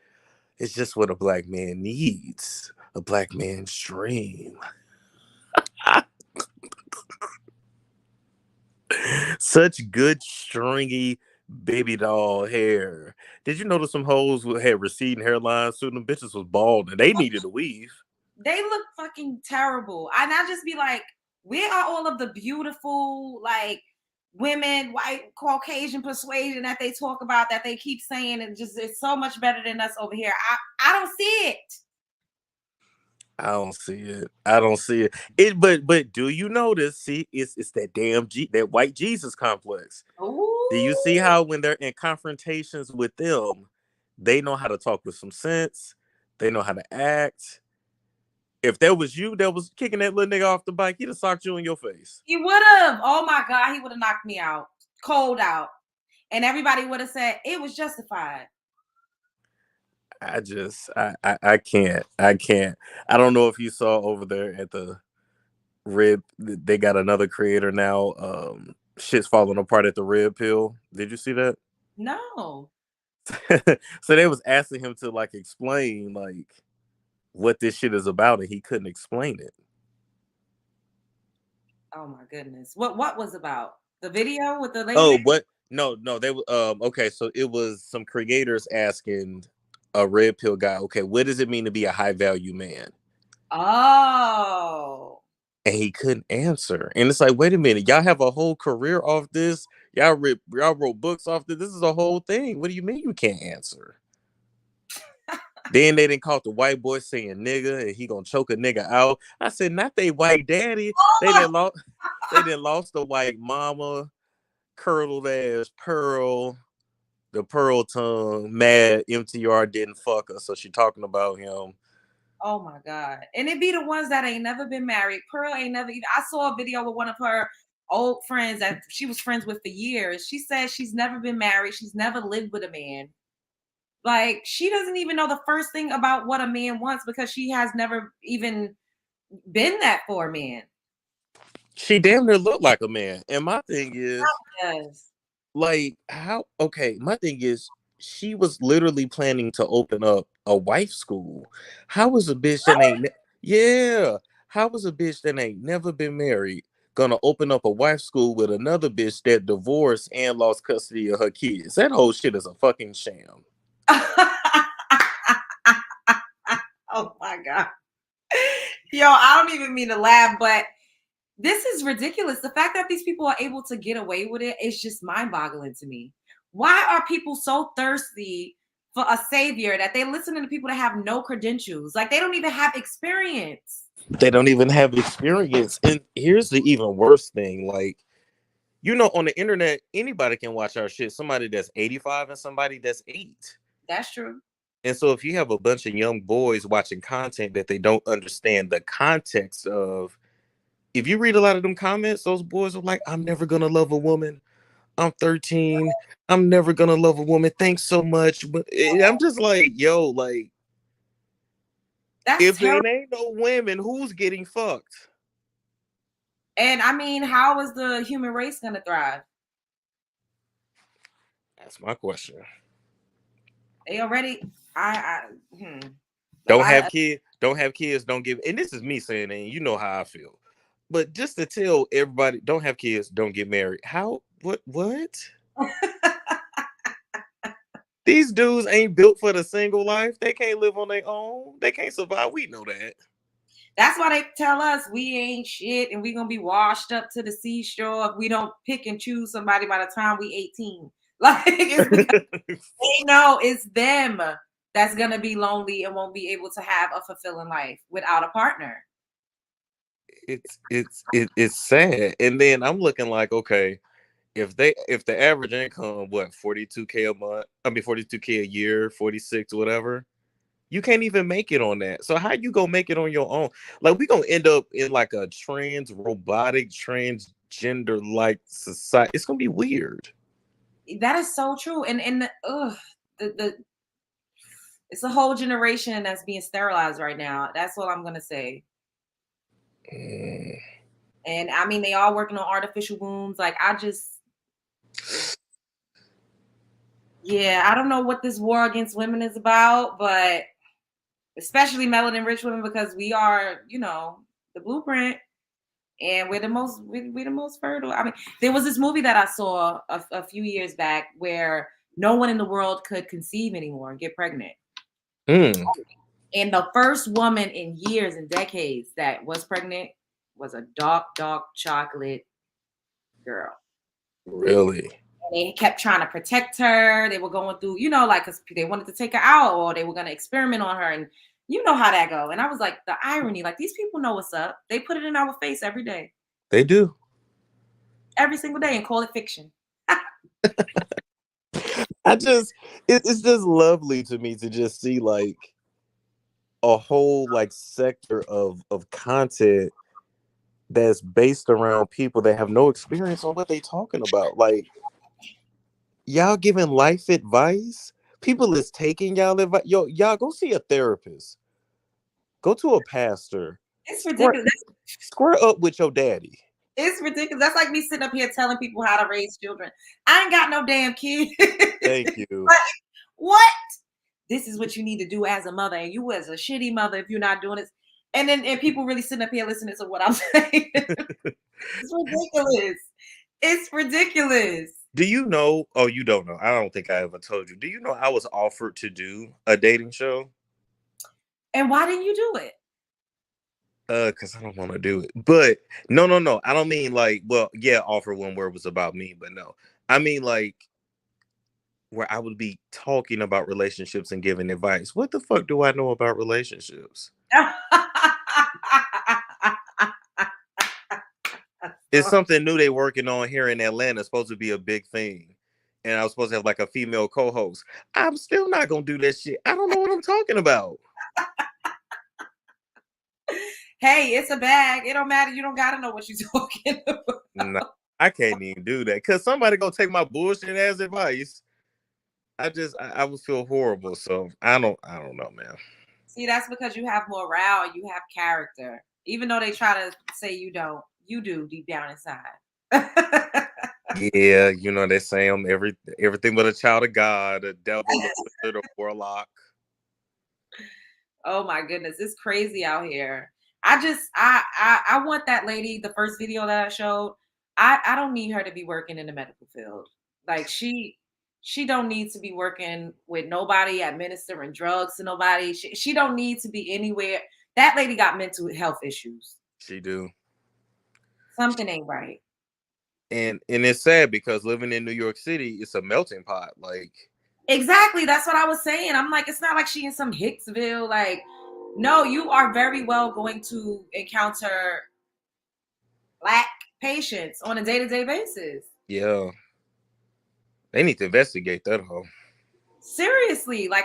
S14: it's just what a black man needs. A black man's dream. Such good stringy baby doll hair. Did you notice some hoes had receding hairlines? So them bitches was bald and they needed a weave.
S1: They look fucking terrible. And I just be like, where are all of the beautiful, like, women, white, Caucasian persuasion that they talk about, that they keep saying, and just it's so much better than us over here. I don't see it.
S14: I don't see it. But do you notice? See, it's that damn that white Jesus complex.
S1: Ooh.
S14: Do you see how when they're in confrontations with them, they know how to talk with some sense. They know how to act. If that was you that was kicking that little nigga off the bike, he'd have socked you in your face.
S1: He would have. Oh my God, he would have knocked me out. Cold out. And everybody would have said it was justified.
S14: I can't. I don't know if you saw over there at the Rib, they got another creator now. Shit's falling apart at the Red Pill. Did you see that?
S1: No.
S14: So they was asking him to like explain like what this shit is about, and he couldn't explain it.
S1: Oh my goodness. What was about? The video with the lady?
S14: Oh, what? No, they were okay, so it was some creators asking a Red Pill guy, okay, what does it mean to be a high value man?
S1: Oh.
S14: And he couldn't answer. And it's like, wait a minute, y'all have a whole career off this. Y'all wrote books off this. This is a whole thing. What do you mean you can't answer? Then they didn't call the white boy saying nigga and he gonna choke a nigga out. I said, not they white daddy. They didn't lost the white mama, curdled ass Pearl, the Pearl tongue, mad MTR didn't fuck her, so she talking about him.
S1: Oh my God. And it be the ones that ain't never been married. Pearl ain't never even. I saw a video with one of her old friends that she was friends with for years. She said she's never been married. She's never lived with a man. Like, she doesn't even know the first thing about what a man wants because she has never even been that for a man.
S14: She damn near looked like a man. And my thing is,
S1: yes.
S14: Like, how? Okay, my thing is, she was literally planning to open up a wife school. How was a bitch that ain't? Yeah, how was a bitch that ain't never been married gonna open up a wife school with another bitch that divorced and lost custody of her kids. That whole shit is a fucking sham.
S1: Oh my God. Yo, I don't even mean to laugh, but this is ridiculous. The fact that these people are able to get away with it is just mind-boggling to me. Why are people so thirsty for a savior that they listen to people that have no credentials? Like, they don't even have experience.
S14: They don't even have experience. And here's the even worse thing. Like, you know, on the internet, anybody can watch our shit. Somebody that's 85 and somebody that's 8.
S1: That's true.
S14: And so if you have a bunch of young boys watching content that they don't understand the context of, if you read a lot of them comments, those boys are like, I'm never going to love a woman. I'm 13. I'm never going to love a woman. Thanks so much. But I'm just like, yo, like,
S1: That's
S14: if
S1: terrible.
S14: it ain't no women, who's getting fucked?
S1: And I mean, how is the human race going to thrive?
S14: That's my question.
S1: They already,
S14: Don't have kids, don't give, and this is me saying it, and you know how I feel. But just to tell everybody, don't have kids, don't get married. How? What? These dudes ain't built for the single life. They can't live on their own. They can't survive. We know that.
S1: That's why they tell us we ain't shit and we gonna be washed up to the seashore if we don't pick and choose somebody by the time we 18. Like, it's because they know it's them that's gonna be lonely and won't be able to have a fulfilling life without a partner.
S14: It's sad. And then I'm looking like, okay, if the average income, what, 42K a month, 42K a year, 46, whatever, you can't even make it on that. So how you gonna make it on your own? Like, we gonna end up in like a robotic transgender like society. It's gonna be weird.
S1: That is so true. And it's a whole generation that's being sterilized right now. That's what I'm gonna say. And I mean, they all working on artificial wombs. Like, I don't know what this war against women is about, but especially melanin rich women, because we are, the blueprint, and we're the most fertile. I mean, there was this movie that I saw a few years back where no one in the world could conceive anymore and get pregnant. And the first woman in years and decades that was pregnant was a dark chocolate girl.
S14: Really?
S1: And they kept trying to protect her. They were going through, because they wanted to take her out or they were going to experiment on her. And you know how that go. And I was like, the irony, like, these people know what's up. They put it in our face every day.
S14: They do.
S1: Every single day, and call it fiction.
S14: It's just lovely to me to just see like a whole like sector of content that's based around people that have no experience on what they talking about. Like, y'all giving life advice. People is taking y'all advice. Yo, y'all go see a therapist. Go to a pastor.
S1: It's ridiculous.
S14: Square up with your daddy.
S1: It's ridiculous. That's like me sitting up here telling people how to raise children. I ain't got no damn kid.
S14: Thank you.
S1: Like, what? This is what you need to do as a mother, and you as a shitty mother if you're not doing this. And people really sitting up here listening to what I'm saying. It's ridiculous. It's ridiculous.
S14: Do you know? Oh, you don't know. I don't think I ever told you. Do you know I was offered to do a dating show?
S1: And why didn't you do it?
S14: Because I don't want to do it. But no. I don't mean like, well, yeah, offer one where it was about me, but no. I mean like where I would be talking about relationships and giving advice. What the fuck do I know about relationships? It's something new they working on here in Atlanta. It's supposed to be a big thing. And I was supposed to have like a female co-host. I'm still not going to do that shit. I don't know what I'm talking about.
S1: Hey, it's a bag. It don't matter. You don't got to know what you're talking about.
S14: No, I can't even do that. Because somebody going to take my bullshit as advice. I would feel horrible. So I don't know, man.
S1: See, that's because you have morale. You have character. Even though they try to say you don't. You do deep down inside.
S14: Yeah, they say I'm everything but a child of God, a devil, a wizard, a warlock.
S1: Oh my goodness, it's crazy out here. I I want that lady, the first video that I showed. I don't need her to be working in the medical field. Like she don't need to be working with nobody, administering drugs to nobody. She don't need to be anywhere. That lady got mental health issues.
S14: She do.
S1: Something ain't right.
S14: And it's sad because living in New York City, it's a melting pot. Like
S1: Exactly. That's what I was saying. I'm like, it's not like she in some Hicksville. Like, no, you are very well going to encounter Black patients on a day-to-day basis.
S14: yeah, they need to investigate that whole.
S1: Seriously, like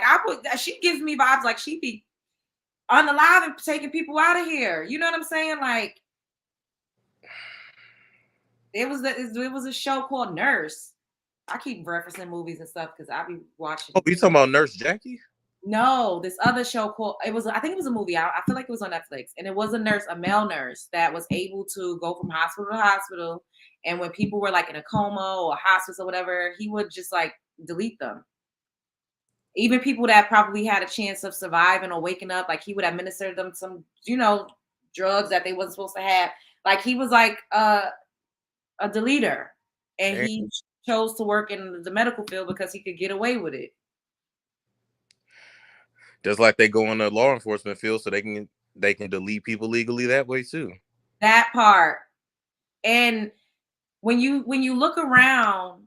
S1: she gives me vibes like she be unalive and taking people out of here. You know what I'm saying? Like, it was a show called Nurse. I keep referencing movies and stuff because I be watching.
S14: Oh, you talking about Nurse Jackie?
S1: No, this other show called I think it was a movie. I feel like it was on Netflix, and it was a nurse, a male nurse that was able to go from hospital to hospital, and when people were like in a coma or hospice or whatever, he would just like delete them. Even people that probably had a chance of surviving or waking up, like he would administer them some, drugs that they wasn't supposed to have. Like he was like a deleter, and he chose to work in the medical field because he could get away with it.
S14: Just like they go in the law enforcement field, so they can delete people legally that way too.
S1: That part. And when you look around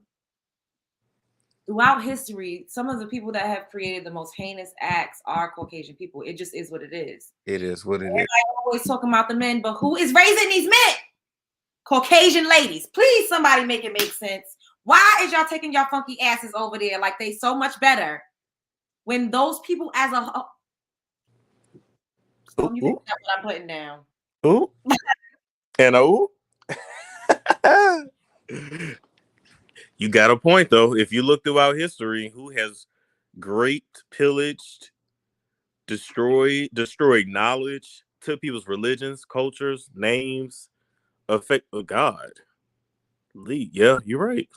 S1: throughout history, some of the people that have created the most heinous acts are Caucasian people. It just is what it is.
S14: It is what it
S1: Everybody
S14: is.
S1: always talking about the men, but who is raising these men? Caucasian ladies. Please, somebody make it make sense. Why is y'all taking y'all funky asses over there like they so much better when those people as a whole? So you think that's what I'm putting down.
S14: Ooh. And ooh. You got a point though. If you look throughout history, who has raped, pillaged, destroyed knowledge, took people's religions, cultures, names, affect God. Lee, yeah, you're right.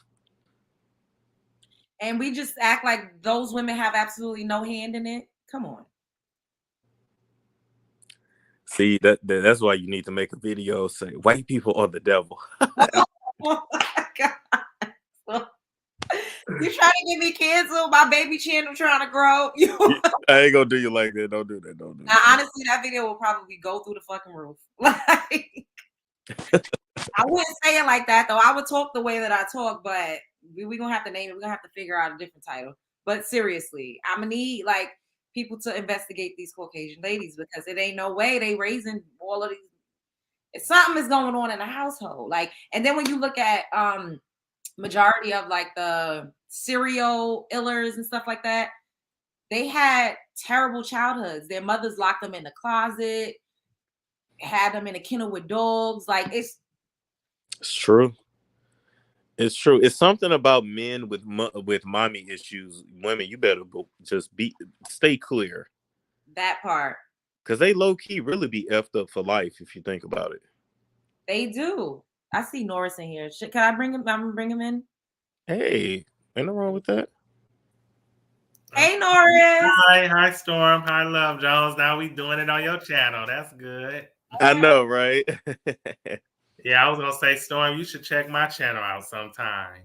S1: And we just act like those women have absolutely no hand in it. Come on.
S14: See, that's why you need to make a video say white people are the devil.
S1: Oh my God. You trying to get me canceled? My baby channel trying to grow.
S14: I ain't gonna do you like that. Don't do that. Don't do
S1: now,
S14: that.
S1: honestly, that video will probably go through the fucking roof. Like, I wouldn't say it like that though. I would talk the way that I talk, but we're gonna have to name it. We're gonna have to figure out a different title. But seriously, I'm gonna need like people to investigate these Caucasian ladies because it ain't no way they raising all of these. Something is going on in the household. Like, and then when you look at majority of like the serial illers and stuff like that, they had terrible childhoods. Their mothers locked them in the closet, had them in a kennel with dogs. Like it's
S14: true. It's true. It's something about men with mommy issues. Women, you better just stay clear.
S1: That part.
S14: Because they low key really be effed up for life if you think about it.
S1: They do. I see Norris in here. Can I bring him? I'm gonna bring him in.
S14: Hey, ain't no wrong with that.
S1: Hey, Norris.
S15: Hi, Storm. Hi, Love Jones. Now we doing it on your channel. That's good.
S14: I know, right?
S15: Yeah, I was gonna say, Storm, you should check my channel out sometime.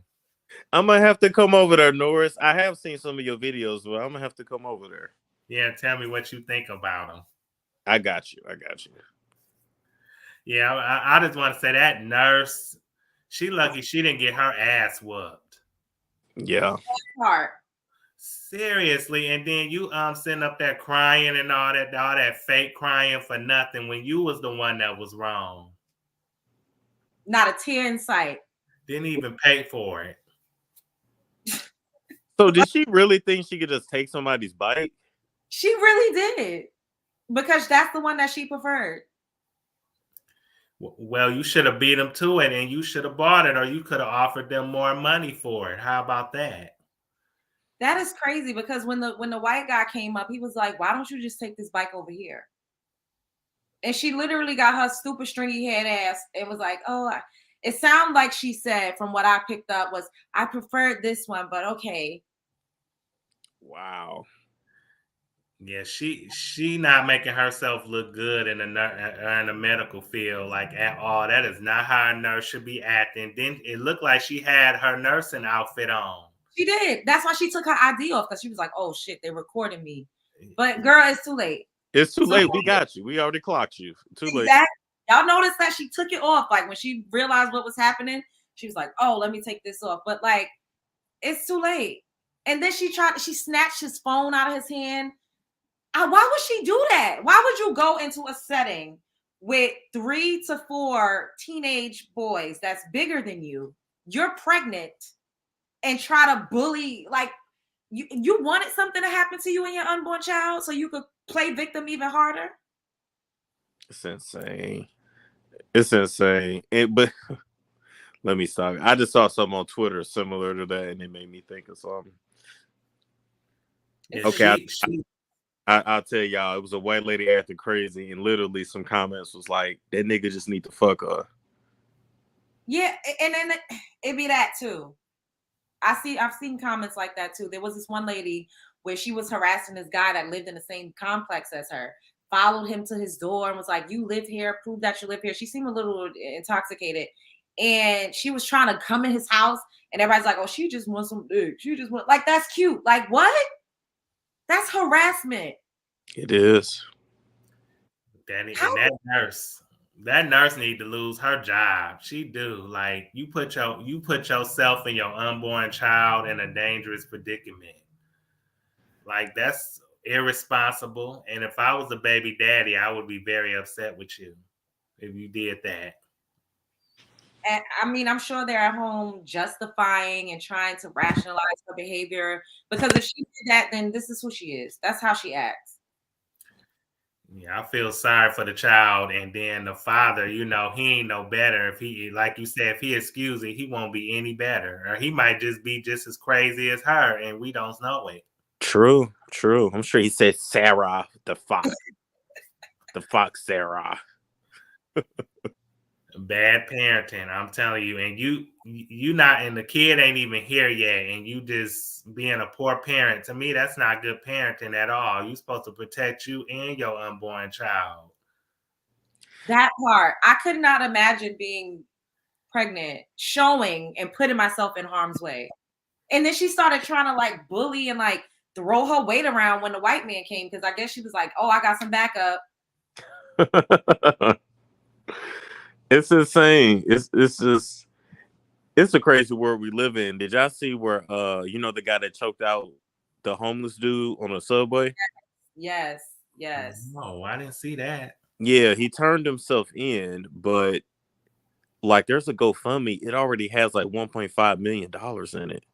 S14: I'm gonna have to come over there, Norris. I have seen some of your videos, but I'm gonna have to come over there.
S15: Yeah, tell me what you think about them.
S14: I got you.
S15: Yeah, I just want to say that nurse, she lucky she didn't get her ass whooped.
S14: Yeah.
S1: That part.
S15: Seriously, and then you sitting up there crying and all that fake crying for nothing when you was the one that was wrong.
S1: Not a tear in sight.
S15: Didn't even pay for it.
S14: So did she really think she could just take somebody's bike?
S1: She really did. Because that's the one that she preferred.
S15: Well, you should have beat them to it and you should have bought it, or you could have offered them more money for it. How about that?
S1: That is crazy because when the white guy came up, he was like, why don't you just take this bike over here? And she literally got her stupid stringy head ass and was like, oh, it sounded like she said, from what I picked up, was I preferred this one, but okay.
S14: Wow.
S15: Yeah, she not making herself look good in the medical field like at all. That is not how a nurse should be acting. Then it looked like she had her nursing outfit on.
S1: She did. That's why she took her ID off, because she was like, "Oh shit, they're recording me." But girl, it's too late.
S14: It's too late. We got you. We already clocked you. Too late.
S1: Exactly. Y'all noticed that she took it off. Like when she realized what was happening, she was like, "Oh, let me take this off." But like, it's too late. And then she snatched his phone out of his hand. Why would she do that? Why would you go into a setting with 3 to 4 teenage boys that's bigger than you? You're pregnant and try to bully, like you wanted something to happen to you and your unborn child so you could play victim even harder?
S14: It's insane. It's insane. But let me stop. I just saw something on Twitter similar to that, and it made me think of something. Okay, I'll tell y'all, it was a white lady acting crazy, and literally some comments was like, "That nigga just need to fuck her."
S1: Yeah, and then it be that too. I've seen comments like that too. There was this one lady where she was harassing this guy that lived in the same complex as her, followed him to his door and was like, "You live here, prove that you live here." She seemed a little intoxicated, and she was trying to come in his house, and everybody's like, "Oh, she just wants some dick. She just want," like, that's cute. Like, what? That's harassment.
S14: It is.
S15: That nurse need to lose her job. She do. Like, you put yourself and your unborn child in a dangerous predicament. Like, that's irresponsible. And if I was a baby daddy, I would be very upset with you if you did that.
S1: And I mean, I'm sure they're at home justifying and trying to rationalize her behavior, because if she did that, then this is who she is. That's how she acts.
S15: Yeah, I feel sorry for the child, and then the father, he ain't no better. If he, like you said, if he excuse it, he won't be any better, or he might just be just as crazy as her, and we don't know it.
S14: True. I'm sure he said Sarah, the fox, the fox Sarah.
S15: Bad parenting, I'm telling you, and you not, and the kid ain't even here yet, and you just being a poor parent. To me, that's not good parenting at all. You're supposed to protect you and your unborn child.
S1: That part, I could not imagine being pregnant, showing and putting myself in harm's way. And then she started trying to like bully and like throw her weight around when the white man came, because I guess she was like, "Oh, I got some backup."
S14: It's insane. It's a crazy world we live in. Did y'all see where the guy that choked out the homeless dude on the subway?
S1: Yes.
S15: Oh, I didn't see that.
S14: Yeah, he turned himself in, but like there's a GoFundMe. It already has like $1.5 million in it.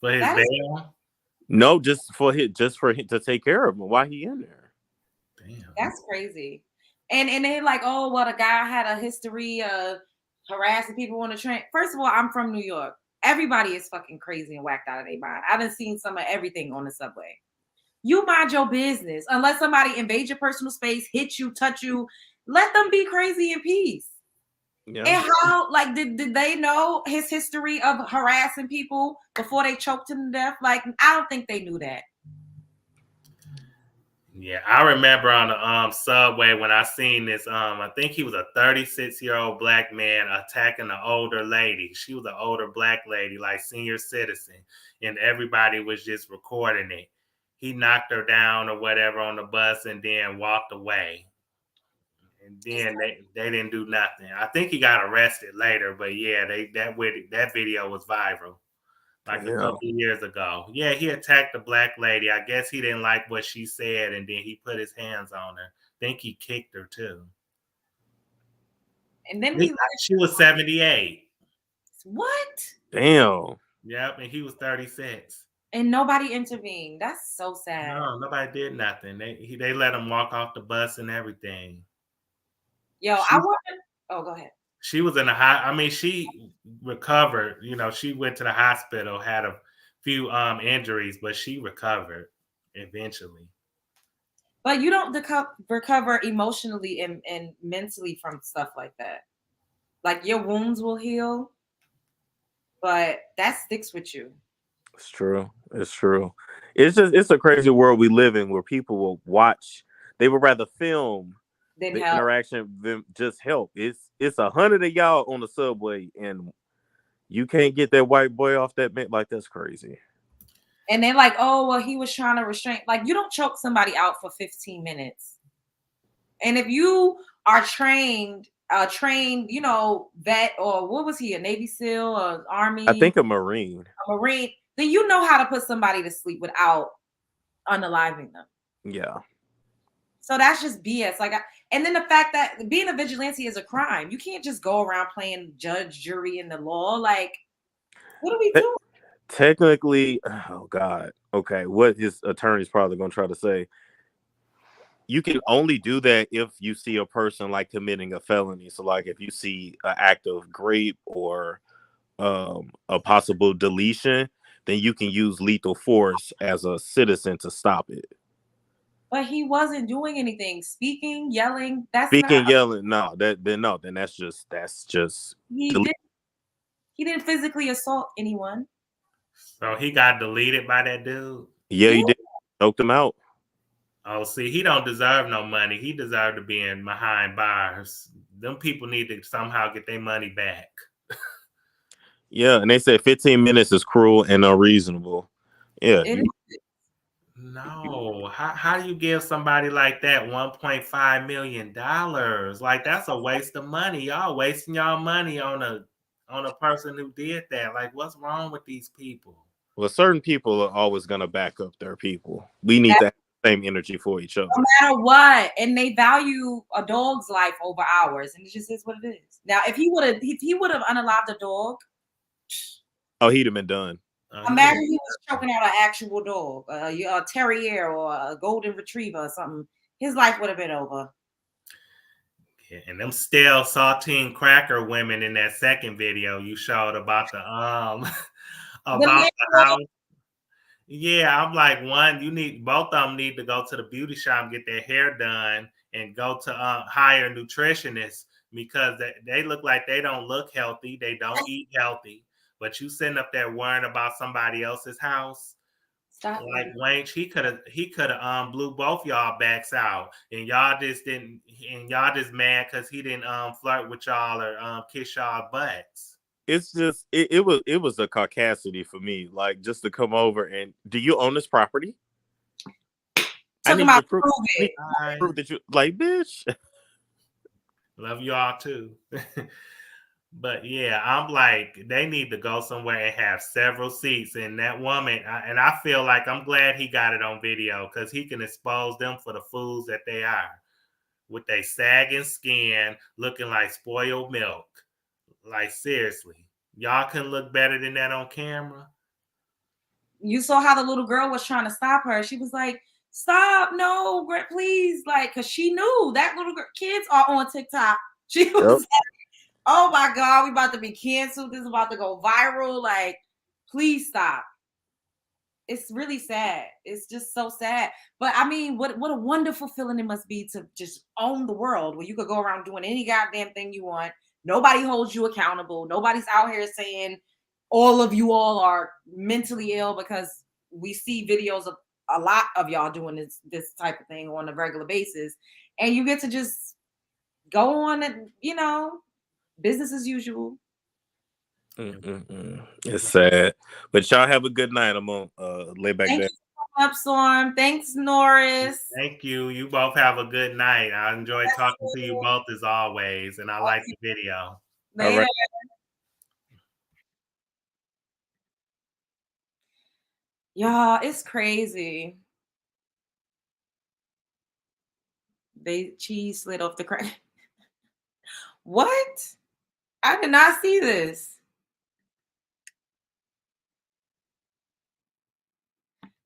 S15: For his bail?
S14: No, just for him to take care of him while he in there.
S15: Damn.
S1: That's crazy. And then like, "Oh, well, the guy had a history of harassing people on the train." First of all, I'm from New York. Everybody is fucking crazy and whacked out of their mind. I done seen some of everything on the subway. You mind your business. Unless somebody invade your personal space, hit you, touch you, let them be crazy in peace. Yeah. And how, like, did they know his history of harassing people before they choked him to death? Like, I don't think they knew that.
S15: Yeah, I remember on the subway when I seen this. I think he was a 36-year-old black man attacking an older lady. She was an older black lady, like senior citizen, and everybody was just recording it. He knocked her down or whatever on the bus and then walked away. And then they didn't do nothing. I think he got arrested later, but yeah, that video was viral. Like a couple years ago. Yeah, he attacked a black lady. I guess he didn't like what she said, and then he put his hands on her. I think he kicked her too.
S1: And then
S15: she was 78.
S1: What?
S14: Damn.
S15: Yep, and he was 36.
S1: And nobody intervened. That's so sad.
S15: No, nobody did nothing. They let him walk off the bus and everything.
S1: Yo, I want to. Oh, go ahead.
S15: She was in she recovered. She went to the hospital, had a few injuries, but she recovered eventually.
S1: But you don't recover emotionally and mentally from stuff like that. Like, your wounds will heal, but that sticks with you.
S14: It's true. it's a crazy world we live in where people will watch. They would rather film
S1: Then
S14: the
S1: help.
S14: interaction than just help. It's 100 of y'all on the subway and you can't get that white boy off that man. Like, that's crazy.
S1: And they're like, oh, well, he was trying to restrain. Like, you don't choke somebody out for 15 minutes. And if you are trained, you know, vet, or what was he, a Navy SEAL or Army?
S14: I think a Marine.
S1: A Marine, then you know how to put somebody to sleep without unaliving them.
S14: Yeah.
S1: So that's just BS. Like, and then the fact that being a vigilante is a crime. You can't just go around playing judge, jury, in the law. Like, what are we doing?
S14: Technically, oh God. Okay, what his attorney's probably going to try to say. You can only do that if you see a person like committing a felony. So, like, if you see an act of rape or a possible deletion, then you can use lethal force as a citizen to stop it.
S1: But he wasn't doing anything. Speaking, yelling. That's
S14: Speaking,
S1: not.
S14: yelling. No, then that's just.
S1: He didn't physically assault anyone.
S15: So he got deleted by that dude?
S14: Yeah, he did. Choked him out.
S15: Oh, see, he don't deserve no money. He deserved to be in behind bars. Them people need to somehow get their money back.
S14: Yeah, and they said 15 minutes is cruel and unreasonable. Yeah.
S15: No. How do you give somebody like that $1.5 million? Like, that's a waste of money. Y'all wasting y'all money on a person who did that. Like, what's wrong with these people?
S14: Well, certain people are always going to back up their people. We need to have the same energy for each other.
S1: No matter what. And they value a dog's life over ours. And it just is what it is. Now, if he would have unalived a dog.
S14: Oh, he'd have been done.
S1: Imagine he was choking out an actual dog, a terrier or a golden retriever or something. His life would have been over.
S15: Yeah, and them stale saltine cracker women in that second video you showed about the about the house. Yeah, I'm like, both of them need to go to the beauty shop and get their hair done and go to hire nutritionists because they look like they don't look healthy. They don't eat healthy. But you sitting up there worrying about somebody else's house.
S1: Stop.
S15: Like Wayne, he could have blew both y'all backs out, and y'all just didn't, and y'all just mad because he didn't flirt with y'all or kiss y'all butts.
S14: It's just it was a caucasity for me, like just to come over and do you own this property? I need to prove that you like, bitch.
S15: Love y'all too. But yeah, I'm like, they need to go somewhere and have several seats. And that woman, and I feel like I'm glad he got it on video because he can expose them for the fools that they are with their sagging skin looking like spoiled milk. Like, seriously, y'all can look better than that on camera.
S1: You saw how the little girl was trying to stop her. She was like, stop, no, please. Like, because she knew that little girl, kids are on TikTok. She was like, oh my God, we about to be canceled. This is about to go viral. Like, please stop. It's really sad. It's just so sad. But I mean, what a wonderful feeling it must be to just own the world where you could go around doing any goddamn thing you want. Nobody holds you accountable. Nobody's out here saying all of you all are mentally ill because we see videos of a lot of y'all doing this type of thing on a regular basis. And you get to just go on and, business as usual.
S14: It's sad, but y'all have a good night. I'm gonna lay back
S1: Thank
S14: there.
S1: you so much, Storm. Thanks, Norris.
S15: Thank you. You both have a good night. I enjoyed talking to you both as always, and I like the video.
S1: Later. Right. Y'all, it's crazy. Cheese slid off the crack. What? I did not see this.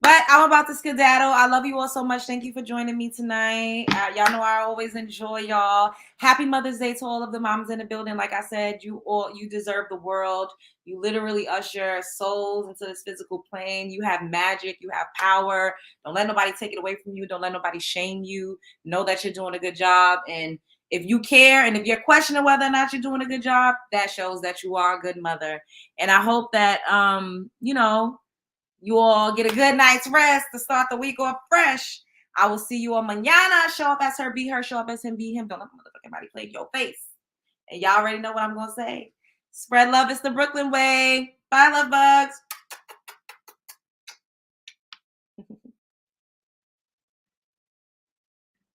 S1: But I'm about to skedaddle. I love you all so much. Thank you for joining me tonight. Y'all know I always enjoy y'all. Happy Mother's Day to all of the moms in the building. Like I said, you deserve the world. You literally usher souls into this physical plane. You have magic. You have power. Don't let nobody take it away from you. Don't let nobody shame you. Know that you're doing a good job. And if you care and if you're questioning whether or not you're doing a good job, that shows that you are a good mother. And I hope that, You all get a good night's rest to start the week off fresh. I will see you on mañana. Show up as her, be her. Show up as him, be him. Don't let anybody play in your face. And y'all already know what I'm going to say. Spread love. It's the Brooklyn way. Bye, love bugs.